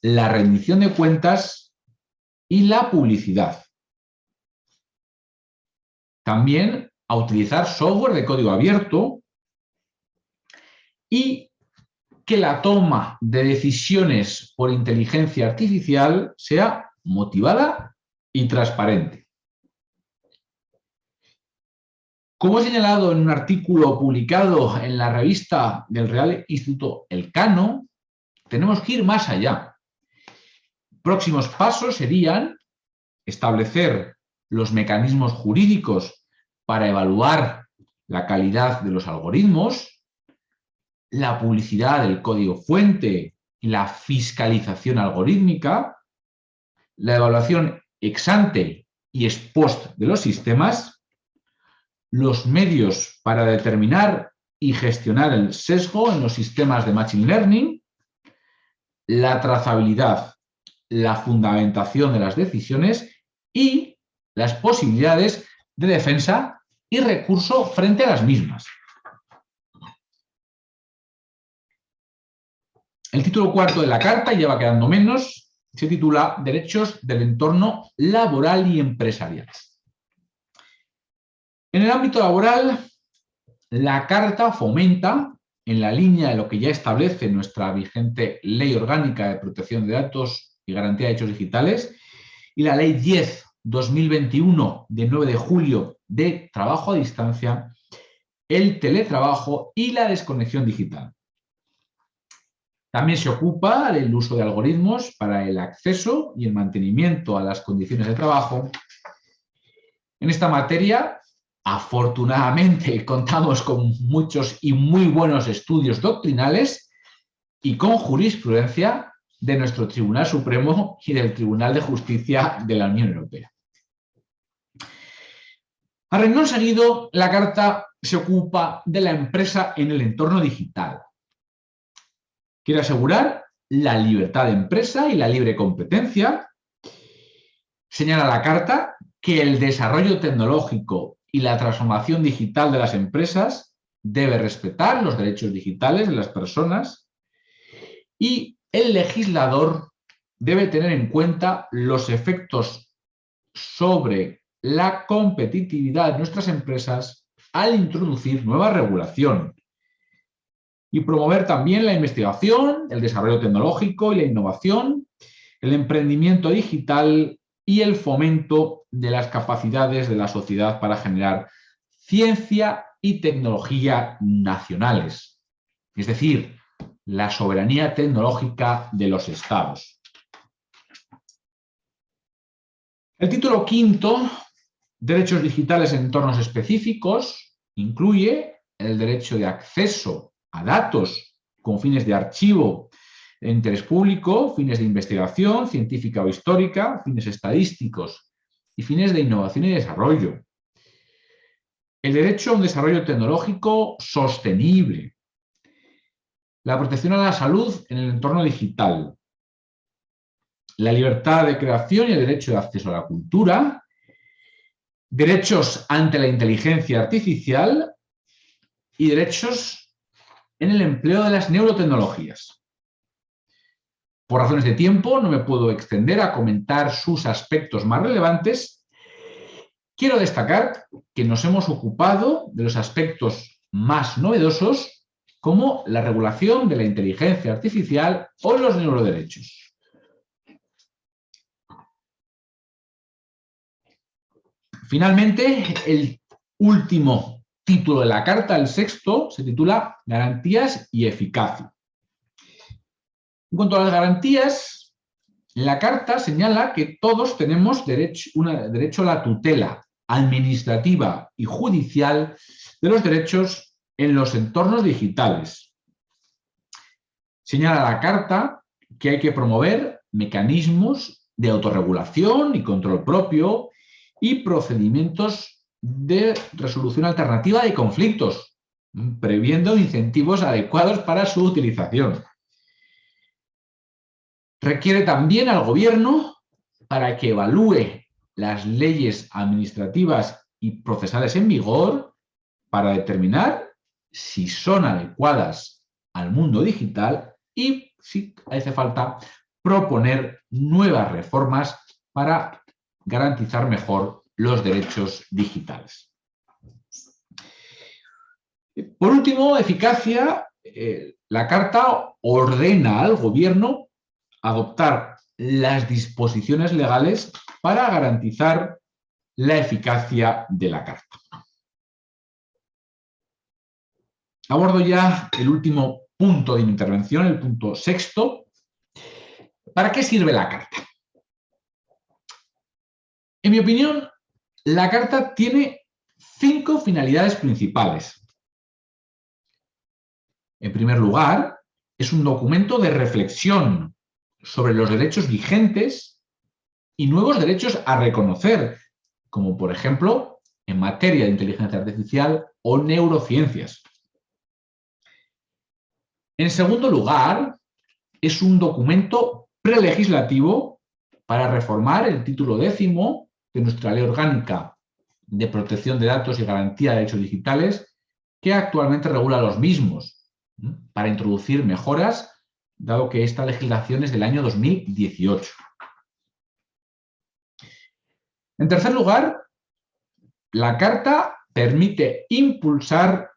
la rendición de cuentas y la publicidad. También a utilizar software de código abierto y que la toma de decisiones por inteligencia artificial sea motivada y transparente. Como he señalado en un artículo publicado en la revista del Real Instituto Elcano, tenemos que ir más allá. Próximos pasos serían establecer los mecanismos jurídicos para evaluar la calidad de los algoritmos, la publicidad del código fuente y la fiscalización algorítmica, la evaluación ex ante y ex post de los sistemas, los medios para determinar y gestionar el sesgo en los sistemas de Machine Learning, la trazabilidad, la fundamentación de las decisiones y las posibilidades de defensa y recurso frente a las mismas. El título cuarto de la Carta, y ya va quedando menos, se titula Derechos del entorno laboral y empresarial. En el ámbito laboral, la Carta fomenta, en la línea de lo que ya establece nuestra vigente Ley Orgánica de Protección de Datos y Garantía de Derechos Digitales, y la Ley 10/2021 de 9 de julio de trabajo a distancia, el teletrabajo y la desconexión digital. También se ocupa del uso de algoritmos para el acceso y el mantenimiento a las condiciones de trabajo. En esta materia, afortunadamente, contamos con muchos y muy buenos estudios doctrinales y con jurisprudencia de nuestro Tribunal Supremo y del Tribunal de Justicia de la Unión Europea. A renglón seguido, la Carta se ocupa de la empresa en el entorno digital. Quiere asegurar la libertad de empresa y la libre competencia. Señala la Carta que el desarrollo tecnológico y la transformación digital de las empresas debe respetar los derechos digitales de las personas y el legislador debe tener en cuenta los efectos sobre la competitividad de nuestras empresas al introducir nueva regulación y promover también la investigación, el desarrollo tecnológico y la innovación, el emprendimiento digital y el fomento de las capacidades de la sociedad para generar ciencia y tecnología nacionales, es decir, la soberanía tecnológica de los Estados. El título quinto, Derechos digitales en entornos específicos, incluye el derecho de acceso a datos con fines de archivo de interés público, fines de investigación científica o histórica, fines estadísticos y fines de innovación y desarrollo. El derecho a un desarrollo tecnológico sostenible. La protección a la salud en el entorno digital. La libertad de creación y el derecho de acceso a la cultura. Derechos ante la inteligencia artificial y derechos en el empleo de las neurotecnologías. Por razones de tiempo no me puedo extender a comentar sus aspectos más relevantes. Quiero destacar que nos hemos ocupado de los aspectos más novedosos como la regulación de la inteligencia artificial o los neuroderechos. Finalmente, el último título de la Carta, el sexto, se titula Garantías y eficacia. En cuanto a las garantías, la Carta señala que todos tenemos derecho a la tutela administrativa y judicial de los derechos en los entornos digitales. Señala la Carta que hay que promover mecanismos de autorregulación y control propio y procedimientos de resolución alternativa de conflictos, previendo incentivos adecuados para su utilización. Requiere también al Gobierno para que evalúe las leyes administrativas y procesales en vigor para determinar si son adecuadas al mundo digital y, si hace falta, proponer nuevas reformas para garantizar mejor los derechos digitales. Por último, eficacia. La Carta ordena al Gobierno adoptar las disposiciones legales para garantizar la eficacia de la Carta. Abordo ya el último punto de mi intervención, el punto sexto. ¿Para qué sirve la Carta? En mi opinión, la Carta tiene 5 finalidades principales. En primer lugar, es un documento de reflexión sobre los derechos vigentes y nuevos derechos a reconocer, como por ejemplo en materia de inteligencia artificial o neurociencias. En segundo lugar, es un documento prelegislativo para reformar el título 10º de nuestra Ley Orgánica de Protección de Datos y Garantía de Derechos Digitales, que actualmente regula los mismos, para introducir mejoras, dado que esta legislación es del año 2018. En tercer lugar, la Carta permite impulsar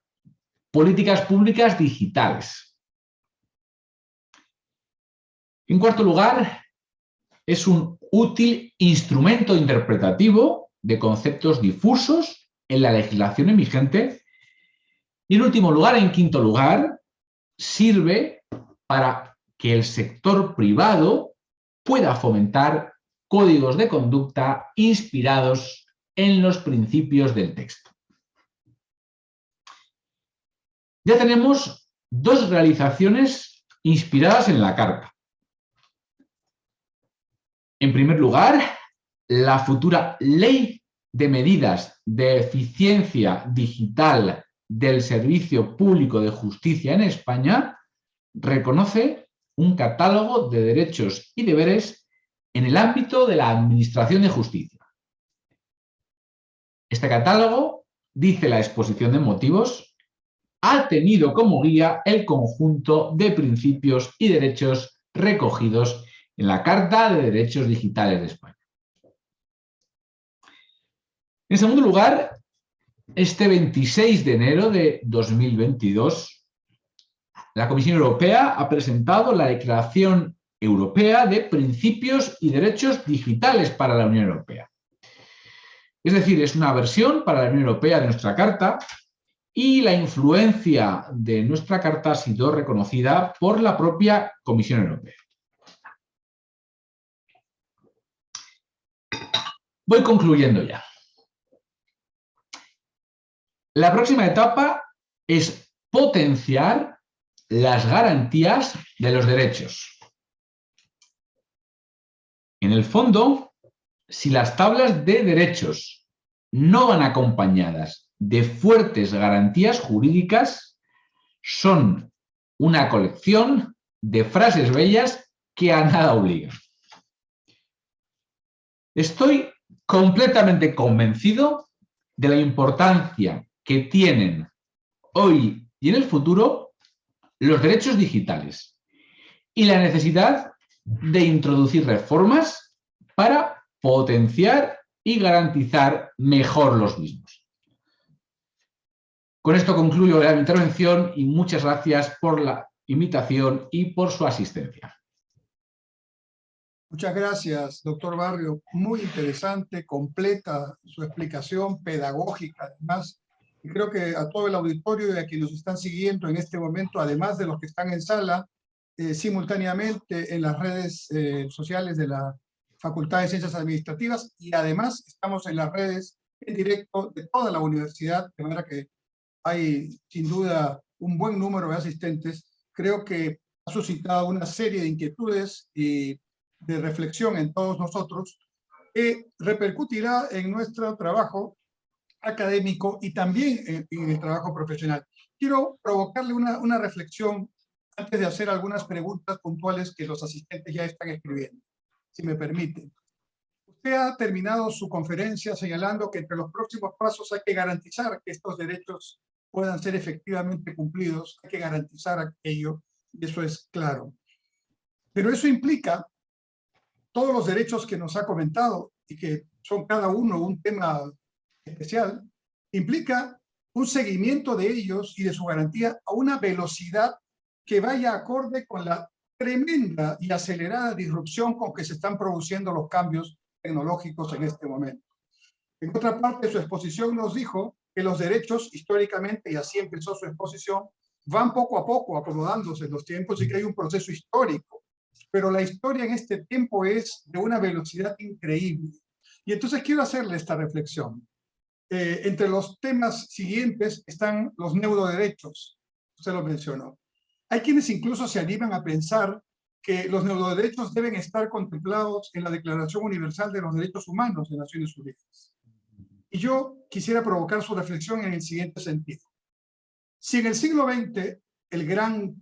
políticas públicas digitales. En cuarto lugar, es un útil instrumento interpretativo de conceptos difusos en la legislación vigente. Y en último lugar, en quinto lugar, sirve para que el sector privado pueda fomentar códigos de conducta inspirados en los principios del texto. Ya tenemos dos realizaciones inspiradas en la Carta. En primer lugar, la futura Ley de Medidas de Eficiencia Digital del Servicio Público de Justicia en España reconoce un catálogo de derechos y deberes en el ámbito de la Administración de Justicia. Este catálogo, dice la exposición de motivos, ha tenido como guía el conjunto de principios y derechos recogidos en la Carta de Derechos Digitales de España. En segundo lugar, este 26 de enero de 2022, la Comisión Europea ha presentado la Declaración Europea de Principios y Derechos Digitales para la Unión Europea. Es decir, es una versión para la Unión Europea de nuestra Carta y la influencia de nuestra Carta ha sido reconocida por la propia Comisión Europea. Voy concluyendo ya. La próxima etapa es potenciar las garantías de los derechos. En el fondo, si las tablas de derechos no van acompañadas de fuertes garantías jurídicas, son una colección de frases bellas que a nada obligan. Estoy completamente convencido de la importancia que tienen hoy y en el futuro los derechos digitales y la necesidad de introducir reformas para potenciar y garantizar mejor los mismos. Con esto concluyo mi intervención y muchas gracias por la invitación y por su asistencia. Muchas gracias, doctor Barrio. Muy interesante, completa su explicación pedagógica, además. Y creo que a todo el auditorio y a quienes nos están siguiendo en este momento, además de los que están en sala, simultáneamente en las redes sociales de la Facultad de Ciencias Administrativas, y además estamos en las redes en directo de toda la universidad, de manera que hay sin duda un buen número de asistentes. Creo que ha suscitado una serie de inquietudes y de reflexión en todos nosotros, que repercutirá en nuestro trabajo académico y también en el trabajo profesional. Quiero provocarle una reflexión antes de hacer algunas preguntas puntuales que los asistentes ya están escribiendo, si me permiten. Usted ha terminado su conferencia señalando que entre los próximos pasos hay que garantizar que estos derechos puedan ser efectivamente cumplidos, hay que garantizar aquello, y eso es claro. Pero eso implica todos los derechos que nos ha comentado y que son cada uno un tema especial, implica un seguimiento de ellos y de su garantía a una velocidad que vaya acorde con la tremenda y acelerada disrupción con que se están produciendo los cambios tecnológicos en este momento. En otra parte, su exposición nos dijo que los derechos, históricamente, y así empezó su exposición, van poco a poco acomodándose en los tiempos y que hay un proceso histórico. Pero la historia en este tiempo es de una velocidad increíble. Y entonces quiero hacerle esta reflexión. Entre los temas siguientes están los neuroderechos. Usted lo mencionó. Hay quienes incluso se animan a pensar que los neuroderechos deben estar contemplados en la Declaración Universal de los Derechos Humanos de Naciones Unidas. Y yo quisiera provocar su reflexión en el siguiente sentido. Si en el siglo XX el gran,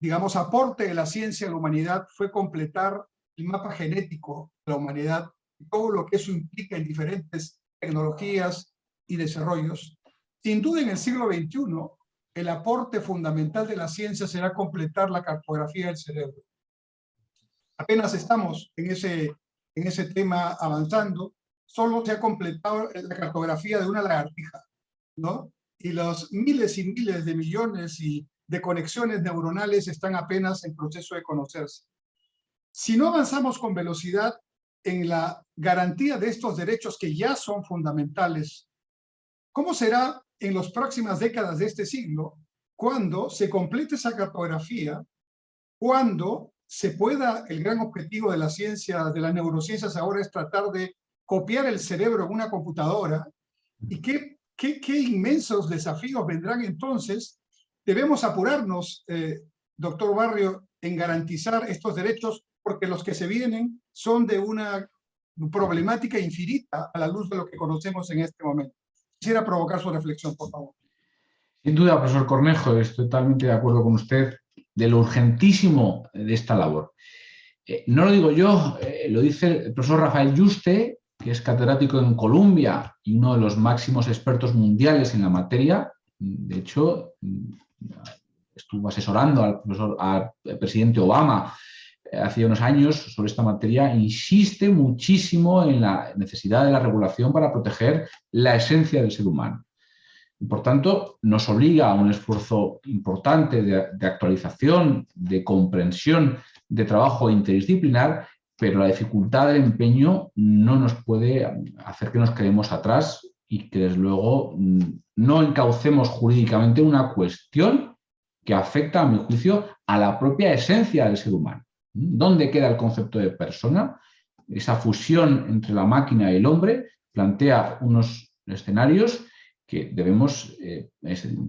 digamos, aporte de la ciencia a la humanidad fue completar el mapa genético de la humanidad y todo lo que eso implica en diferentes tecnologías y desarrollos, sin duda en el siglo XXI el aporte fundamental de la ciencia será completar la cartografía del cerebro. Apenas estamos en ese tema avanzando, solo se ha completado la cartografía de una lagartija, ¿no? y los miles y miles de millones de conexiones neuronales están apenas en proceso de conocerse. Si no avanzamos con velocidad en la garantía de estos derechos que ya son fundamentales, ¿cómo será en las próximas décadas de este siglo cuando se complete esa cartografía, cuando se pueda, el gran objetivo de la ciencia, de las neurociencias ahora es tratar de copiar el cerebro en una computadora? ¿Y qué inmensos desafíos vendrán entonces? Debemos apurarnos, doctor Barrio, en garantizar estos derechos, porque los que se vienen son de una problemática infinita a la luz de lo que conocemos en este momento. Quisiera provocar su reflexión, por favor. Sin duda, profesor Cornejo, estoy totalmente de acuerdo con usted de lo urgentísimo de esta labor. No lo digo yo, lo dice el profesor Rafael Yuste, que es catedrático en Columbia y uno de los máximos expertos mundiales en la materia. De hecho, estuvo asesorando al presidente Obama hace unos años sobre esta materia. Insiste muchísimo en la necesidad de la regulación para proteger la esencia del ser humano. Y por tanto, nos obliga a un esfuerzo importante de actualización, de comprensión, de trabajo interdisciplinar, pero la dificultad del empeño no nos puede hacer que nos quedemos atrás y que, desde luego, no encaucemos jurídicamente una cuestión que afecta, a mi juicio, a la propia esencia del ser humano. ¿Dónde queda el concepto de persona? Esa fusión entre la máquina y el hombre plantea unos escenarios que debemos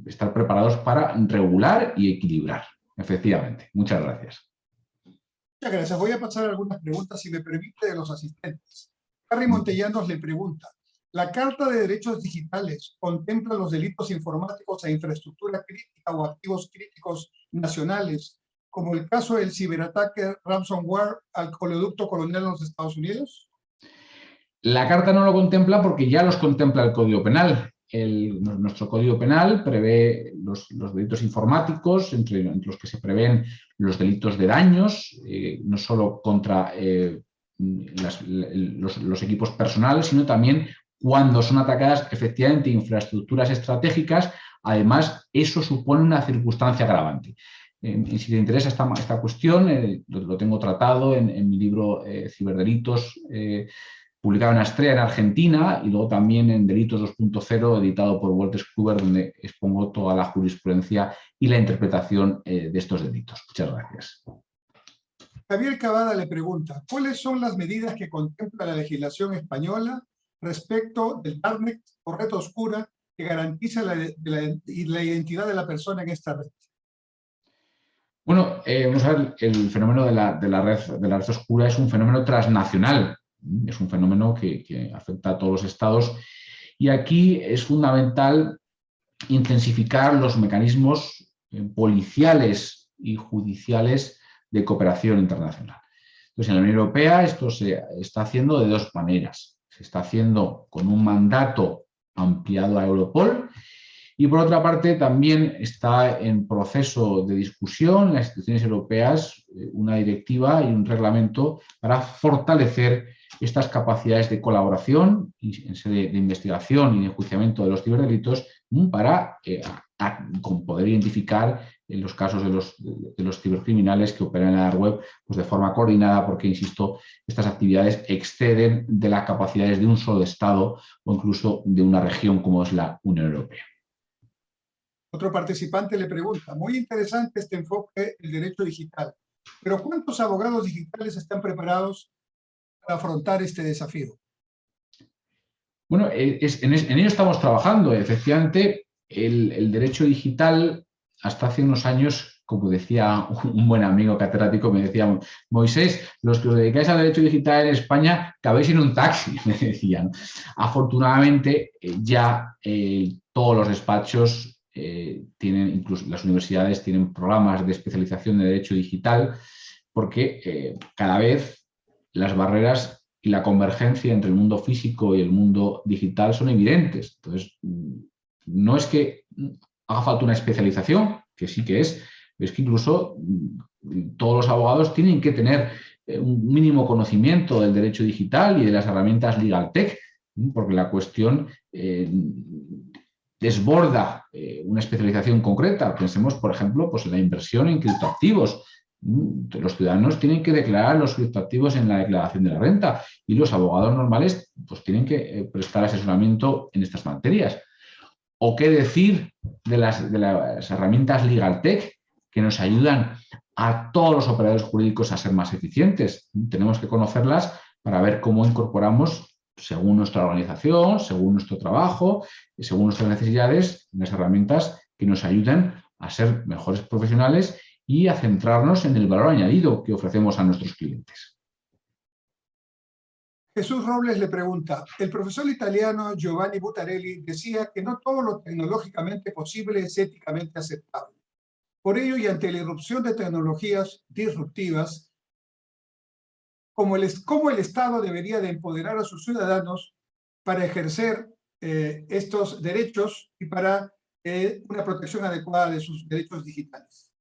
estar preparados para regular y equilibrar. Efectivamente. Muchas gracias. Muchas gracias. Voy a pasar algunas preguntas, si me permite, de los asistentes. Harry Montellanos le pregunta: ¿la Carta de Derechos Digitales contempla los delitos informáticos e infraestructura crítica o activos críticos nacionales, como el caso del ciberataque ransomware al oleoducto colonial en los Estados Unidos? La Carta no lo contempla porque ya los contempla el Código Penal. Nuestro Código Penal prevé los delitos informáticos, entre los que se prevén los delitos de daños, no solo contra los equipos personales, sino también cuando son atacadas efectivamente infraestructuras estratégicas. Además, eso supone una circunstancia agravante. Si te interesa esta cuestión, lo tengo tratado en mi libro Ciberdelitos, publicado en Astrea, en Argentina, y luego también en Delitos 2.0, editado por Wolters Kluwer, donde expongo toda la jurisprudencia y la interpretación de estos delitos. Muchas gracias. Javier Cavada le pregunta: ¿cuáles son las medidas que contempla la legislación española respecto del Darknet o red oscura que garantiza la identidad de la persona en esta red? Bueno, vamos a ver, el fenómeno de la red oscura es un fenómeno transnacional. Es un fenómeno que afecta a todos los estados, y aquí es fundamental intensificar los mecanismos policiales y judiciales de cooperación internacional. Entonces, en la Unión Europea esto se está haciendo de dos maneras. Se está haciendo con un mandato ampliado a Europol, y por otra parte también está en proceso de discusión en las instituciones europeas una directiva y un reglamento para fortalecer estas capacidades de colaboración en sede de investigación y de enjuiciamiento de los ciberdelitos, para poder identificar en los casos de los cibercriminales que operan en la dark web, pues de forma coordinada, porque, insisto, estas actividades exceden de las capacidades de un solo Estado o incluso de una región como es la Unión Europea. Otro participante le pregunta: muy interesante este enfoque del derecho digital, pero ¿cuántos abogados digitales están preparados para afrontar este desafío? Bueno, en ello estamos trabajando. Efectivamente, el derecho digital, hasta hace unos años, como decía un buen amigo catedrático, me decía: Moisés, los que os dedicáis al derecho digital en España cabéis en un taxi, me decían. Afortunadamente, ya todos los despachos tienen, incluso las universidades tienen programas de especialización de derecho digital, porque cada vez las barreras y la convergencia entre el mundo físico y el mundo digital son evidentes. Entonces, no es que haga falta una especialización, que sí que es que incluso todos los abogados tienen que tener un mínimo conocimiento del derecho digital y de las herramientas legal tech, porque la cuestión desborda una especialización concreta. Pensemos, por ejemplo, pues en la inversión en criptoactivos. Los ciudadanos tienen que declarar los criptoactivos en la declaración de la renta y los abogados normales pues, tienen que prestar asesoramiento en estas materias. ¿O qué decir de las herramientas LegalTech que nos ayudan a todos los operadores jurídicos a ser más eficientes? Tenemos que conocerlas para ver cómo incorporamos, según nuestra organización, según nuestro trabajo y según nuestras necesidades, las herramientas que nos ayudan a ser mejores profesionales y a centrarnos en el valor añadido que ofrecemos a nuestros clientes. Jesús Robles le pregunta, el profesor italiano Giovanni Buttarelli decía que no todo lo tecnológicamente posible es éticamente aceptable. Por ello, y ante la irrupción de tecnologías disruptivas, ¿cómo el Estado debería de empoderar a sus ciudadanos para ejercer estos derechos y para una protección adecuada de sus derechos digitales?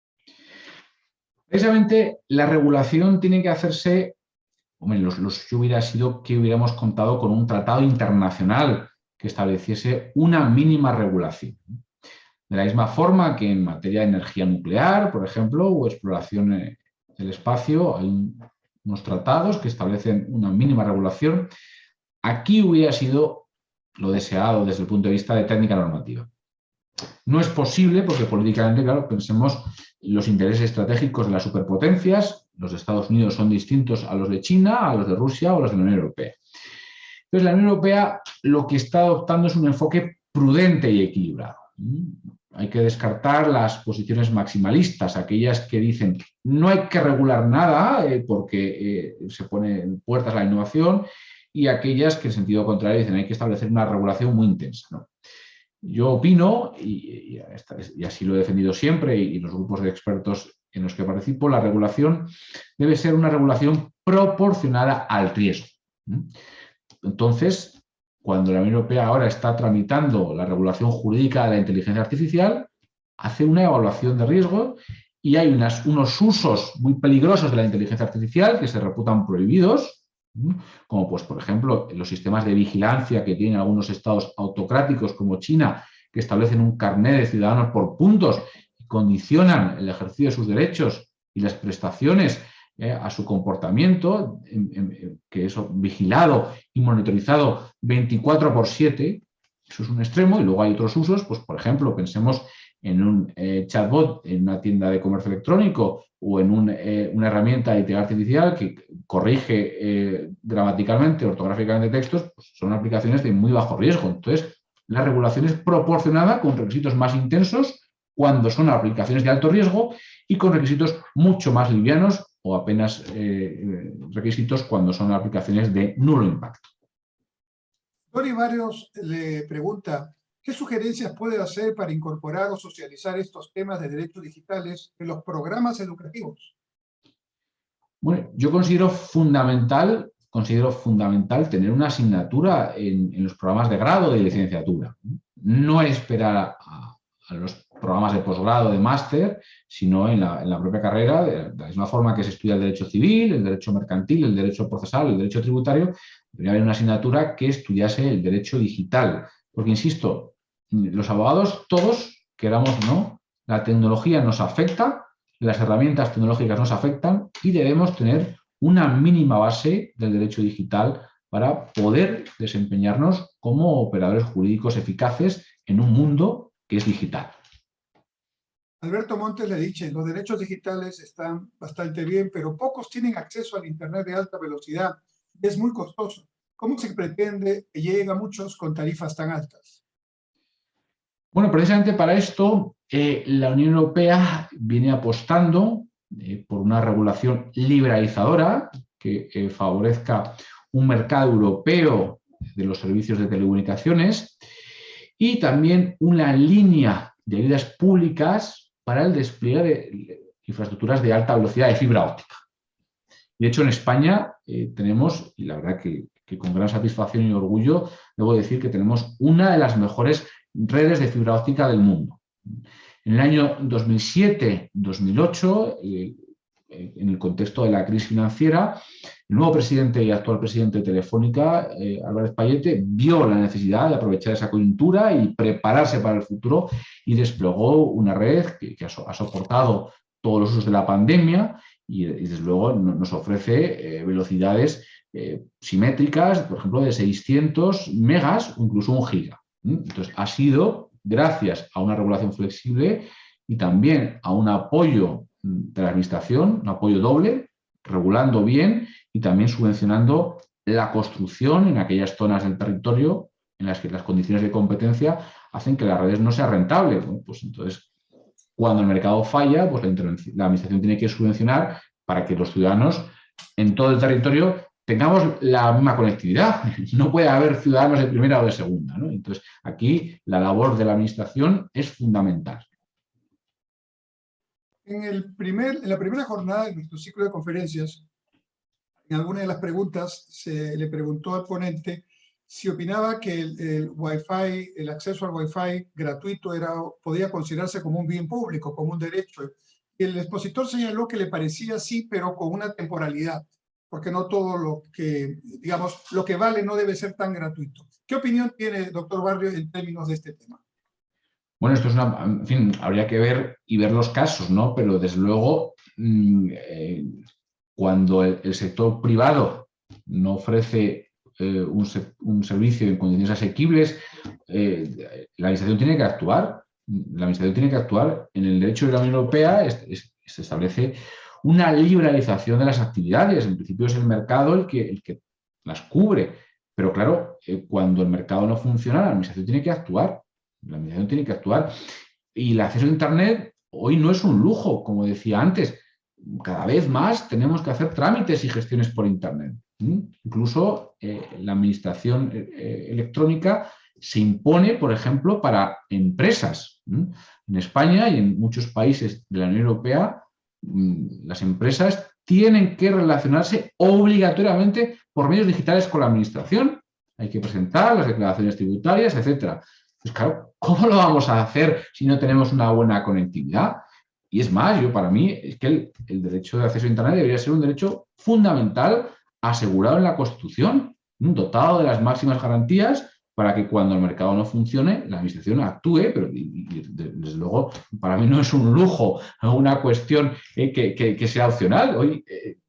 Precisamente la regulación tiene que hacerse, hombre, yo hubiera sido que hubiéramos contado con un tratado internacional que estableciese una mínima regulación. De la misma forma que en materia de energía nuclear, por ejemplo, o exploración del espacio, hay unos tratados que establecen una mínima regulación. Aquí hubiera sido lo deseado desde el punto de vista de técnica normativa. No es posible porque políticamente, claro, pensemos los intereses estratégicos de las superpotencias. Los de Estados Unidos son distintos a los de China, a los de Rusia o a los de la Unión Europea. Entonces, la Unión Europea lo que está adoptando es un enfoque prudente y equilibrado. Hay que descartar las posiciones maximalistas, aquellas que dicen no hay que regular nada porque se ponen puertas a la innovación, y aquellas que en sentido contrario dicen hay que establecer una regulación muy intensa, ¿no? Yo opino, y así lo he defendido siempre, y los grupos de expertos en los que participo, la regulación debe ser una regulación proporcionada al riesgo. Entonces, cuando la Unión Europea ahora está tramitando la regulación jurídica de la inteligencia artificial, hace una evaluación de riesgo y hay unos usos muy peligrosos de la inteligencia artificial que se reputan prohibidos, como pues, por ejemplo, los sistemas de vigilancia que tienen algunos estados autocráticos como China, que establecen un carnet de ciudadanos por puntos y condicionan el ejercicio de sus derechos y las prestaciones a su comportamiento, que es vigilado y monitorizado 24/7. Eso es un extremo, y luego hay otros usos, pues por ejemplo, pensemos en un chatbot en una tienda de comercio electrónico o en una herramienta de inteligencia artificial que corrige gramaticalmente, ortográficamente textos, pues son aplicaciones de muy bajo riesgo. Entonces, la regulación es proporcionada con requisitos más intensos cuando son aplicaciones de alto riesgo y con requisitos mucho más livianos o apenas requisitos cuando son aplicaciones de nulo impacto. Dori Barrios le pregunta, ¿qué sugerencias puede hacer para incorporar o socializar estos temas de derechos digitales en los programas educativos? Bueno, yo considero fundamental tener una asignatura en los programas de grado de licenciatura. No esperar a los programas de posgrado, de máster, sino en la propia carrera, de la misma forma que se estudia el derecho civil, el derecho mercantil, el derecho procesal, el derecho tributario, debería haber una asignatura que estudiase el derecho digital. Porque, insisto, los abogados, todos, queramos o no, la tecnología nos afecta, las herramientas tecnológicas nos afectan y debemos tener una mínima base del derecho digital para poder desempeñarnos como operadores jurídicos eficaces en un mundo que es digital. Alberto Montes le dice, los derechos digitales están bastante bien, pero pocos tienen acceso al Internet de alta velocidad y es muy costoso. ¿Cómo se pretende que lleguen a muchos con tarifas tan altas? Bueno, precisamente para esto la Unión Europea viene apostando por una regulación liberalizadora que favorezca un mercado europeo de los servicios de telecomunicaciones y también una línea de ayudas públicas para el despliegue de infraestructuras de alta velocidad de fibra óptica. De hecho, en España tenemos, y la verdad que con gran satisfacción y orgullo, debo decir que tenemos una de las mejores redes de fibra óptica del mundo. En el año 2007-2008, en el contexto de la crisis financiera, El nuevo presidente y actual presidente de Telefónica, Álvarez Pallete, vio la necesidad de aprovechar esa coyuntura y prepararse para el futuro y desplegó una red que ha soportado todos los usos de la pandemia y desde luego nos ofrece velocidades simétricas, por ejemplo, de 600 megas o incluso 1 giga. Entonces, ha sido gracias a una regulación flexible y también a un apoyo de la administración, un apoyo doble, regulando bien y también subvencionando la construcción en aquellas zonas del territorio en las que las condiciones de competencia hacen que las redes no sean rentables. Bueno, pues entonces, cuando el mercado falla, pues la administración tiene que subvencionar para que los ciudadanos en todo el territorio tengamos la misma conectividad. No puede haber ciudadanos de primera o de segunda, ¿no? Entonces, aquí la labor de la administración es fundamental. En la primera jornada de nuestro ciclo de conferencias, en alguna de las preguntas se le preguntó al ponente si opinaba que el Wi-Fi, el acceso al Wi-Fi gratuito podía considerarse como un bien público, como un derecho. Y el expositor señaló que le parecía sí, pero con una temporalidad, porque no todo lo que, digamos, lo que vale no debe ser tan gratuito. ¿Qué opinión tiene, doctor Barrio, en términos de este tema? Bueno, esto es en fin, habría que ver y ver los casos, ¿no? Pero desde luego, cuando el sector privado no ofrece un servicio en condiciones asequibles, la administración tiene que actuar. La administración tiene que actuar. En el derecho de la Unión Europea se establece una liberalización de las actividades. En principio es el mercado el que las cubre. Pero claro, cuando el mercado no funciona, la administración tiene que actuar. La administración tiene que actuar. Y el acceso a Internet hoy no es un lujo, como decía antes. Cada vez más tenemos que hacer trámites y gestiones por Internet. Incluso la administración electrónica se impone, por ejemplo, para empresas. En España y en muchos países de la Unión Europea, las empresas tienen que relacionarse obligatoriamente por medios digitales con la administración. Hay que presentar las declaraciones tributarias, etc. Pues claro, ¿cómo lo vamos a hacer si no tenemos una buena conectividad? Y es más, para mí, es que el derecho de acceso a Internet debería ser un derecho fundamental asegurado en la Constitución, dotado de las máximas garantías para que cuando el mercado no funcione, la administración actúe, pero desde luego para mí no es un lujo, una cuestión que sea opcional. Hoy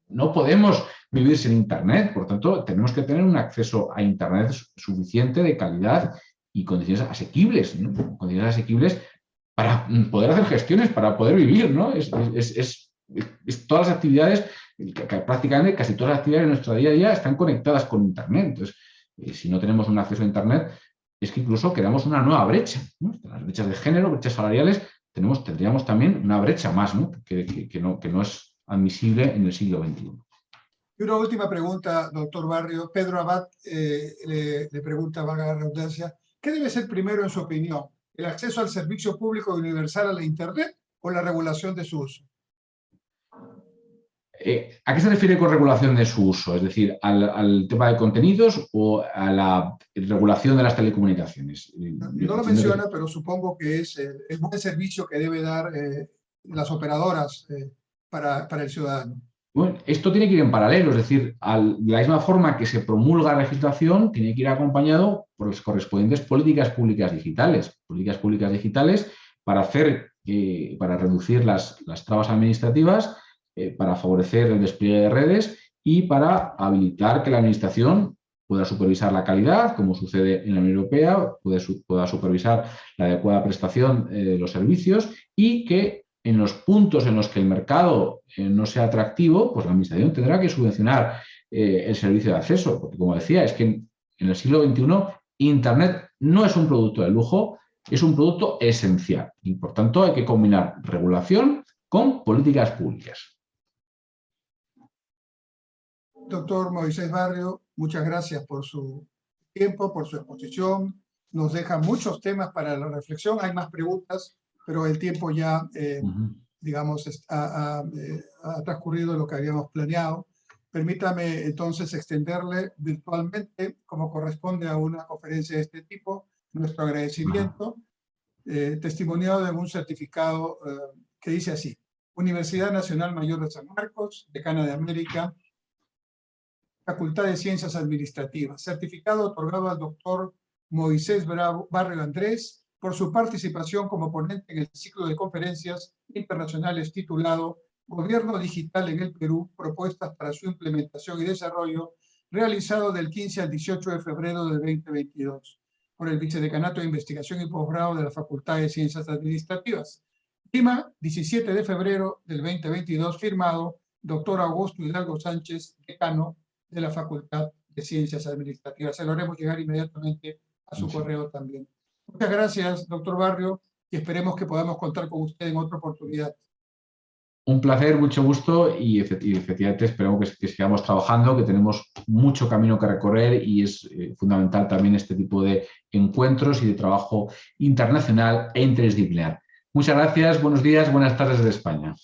no podemos vivir sin Internet, por tanto, tenemos que tener un acceso a Internet suficiente, de calidad y condiciones asequibles, ¿no? Condiciones asequibles para poder hacer gestiones, para poder vivir, ¿no? Todas las actividades, prácticamente casi todas las actividades de nuestro día a día están conectadas con Internet. Entonces, si no tenemos un acceso a Internet, es que incluso creamos una nueva brecha, ¿no? Las brechas de género, brechas salariales, tendríamos también una brecha más, ¿no? Que no es admisible en el siglo XXI. Y una última pregunta, doctor Barrio. Pedro Abad le pregunta, valga la redundancia, ¿qué debe ser primero en su opinión? ¿El acceso al servicio público universal a la Internet o la regulación de su uso? ¿A qué se refiere con regulación de su uso? Es decir, ¿al tema de contenidos o a la regulación de las telecomunicaciones? No lo menciona, pero supongo que es el buen servicio que debe dar las operadoras para el ciudadano. Bueno, esto tiene que ir en paralelo, es decir, de la misma forma que se promulga la legislación, tiene que ir acompañado por las correspondientes políticas públicas digitales para para reducir las trabas administrativas, para favorecer el despliegue de redes y para habilitar que la administración pueda supervisar la calidad, como sucede en la Unión Europea, pueda supervisar la adecuada prestación de los servicios y que en los puntos en los que el mercado no sea atractivo, pues la administración tendrá que subvencionar el servicio de acceso, porque como decía, es que en el siglo XXI Internet no es un producto de lujo, es un producto esencial y por tanto hay que combinar regulación con políticas públicas. Doctor Moisés Barrio, muchas gracias por su tiempo, por su exposición. Nos deja muchos temas para la reflexión. Hay más preguntas, pero el tiempo ya, digamos, ha transcurrido lo que habíamos planeado. Permítame entonces extenderle virtualmente, como corresponde a una conferencia de este tipo, nuestro agradecimiento, testimoniado en un certificado que dice así: Universidad Nacional Mayor de San Marcos, Decana de América, Facultad de Ciencias Administrativas. Certificado otorgado al doctor Moisés Barrio Andrés por su participación como ponente en el ciclo de conferencias internacionales titulado Gobierno Digital en el Perú, propuestas para su implementación y desarrollo, realizado del 15 al 18 de febrero del 2022 por el Vicedecanato de Investigación y Posgrado de la Facultad de Ciencias Administrativas. Lima, 17 de febrero del 2022, firmado doctor Augusto Hidalgo Sánchez, decano de la Facultad de Ciencias Administrativas. Se lo haremos llegar inmediatamente a su correo también. Muchas gracias, doctor Barrio, y esperemos que podamos contar con usted en otra oportunidad. Un placer, mucho gusto y efectivamente esperamos que sigamos trabajando, que tenemos mucho camino que recorrer y es fundamental también este tipo de encuentros y de trabajo internacional e interdisciplinar. Muchas gracias, buenos días, buenas tardes desde España.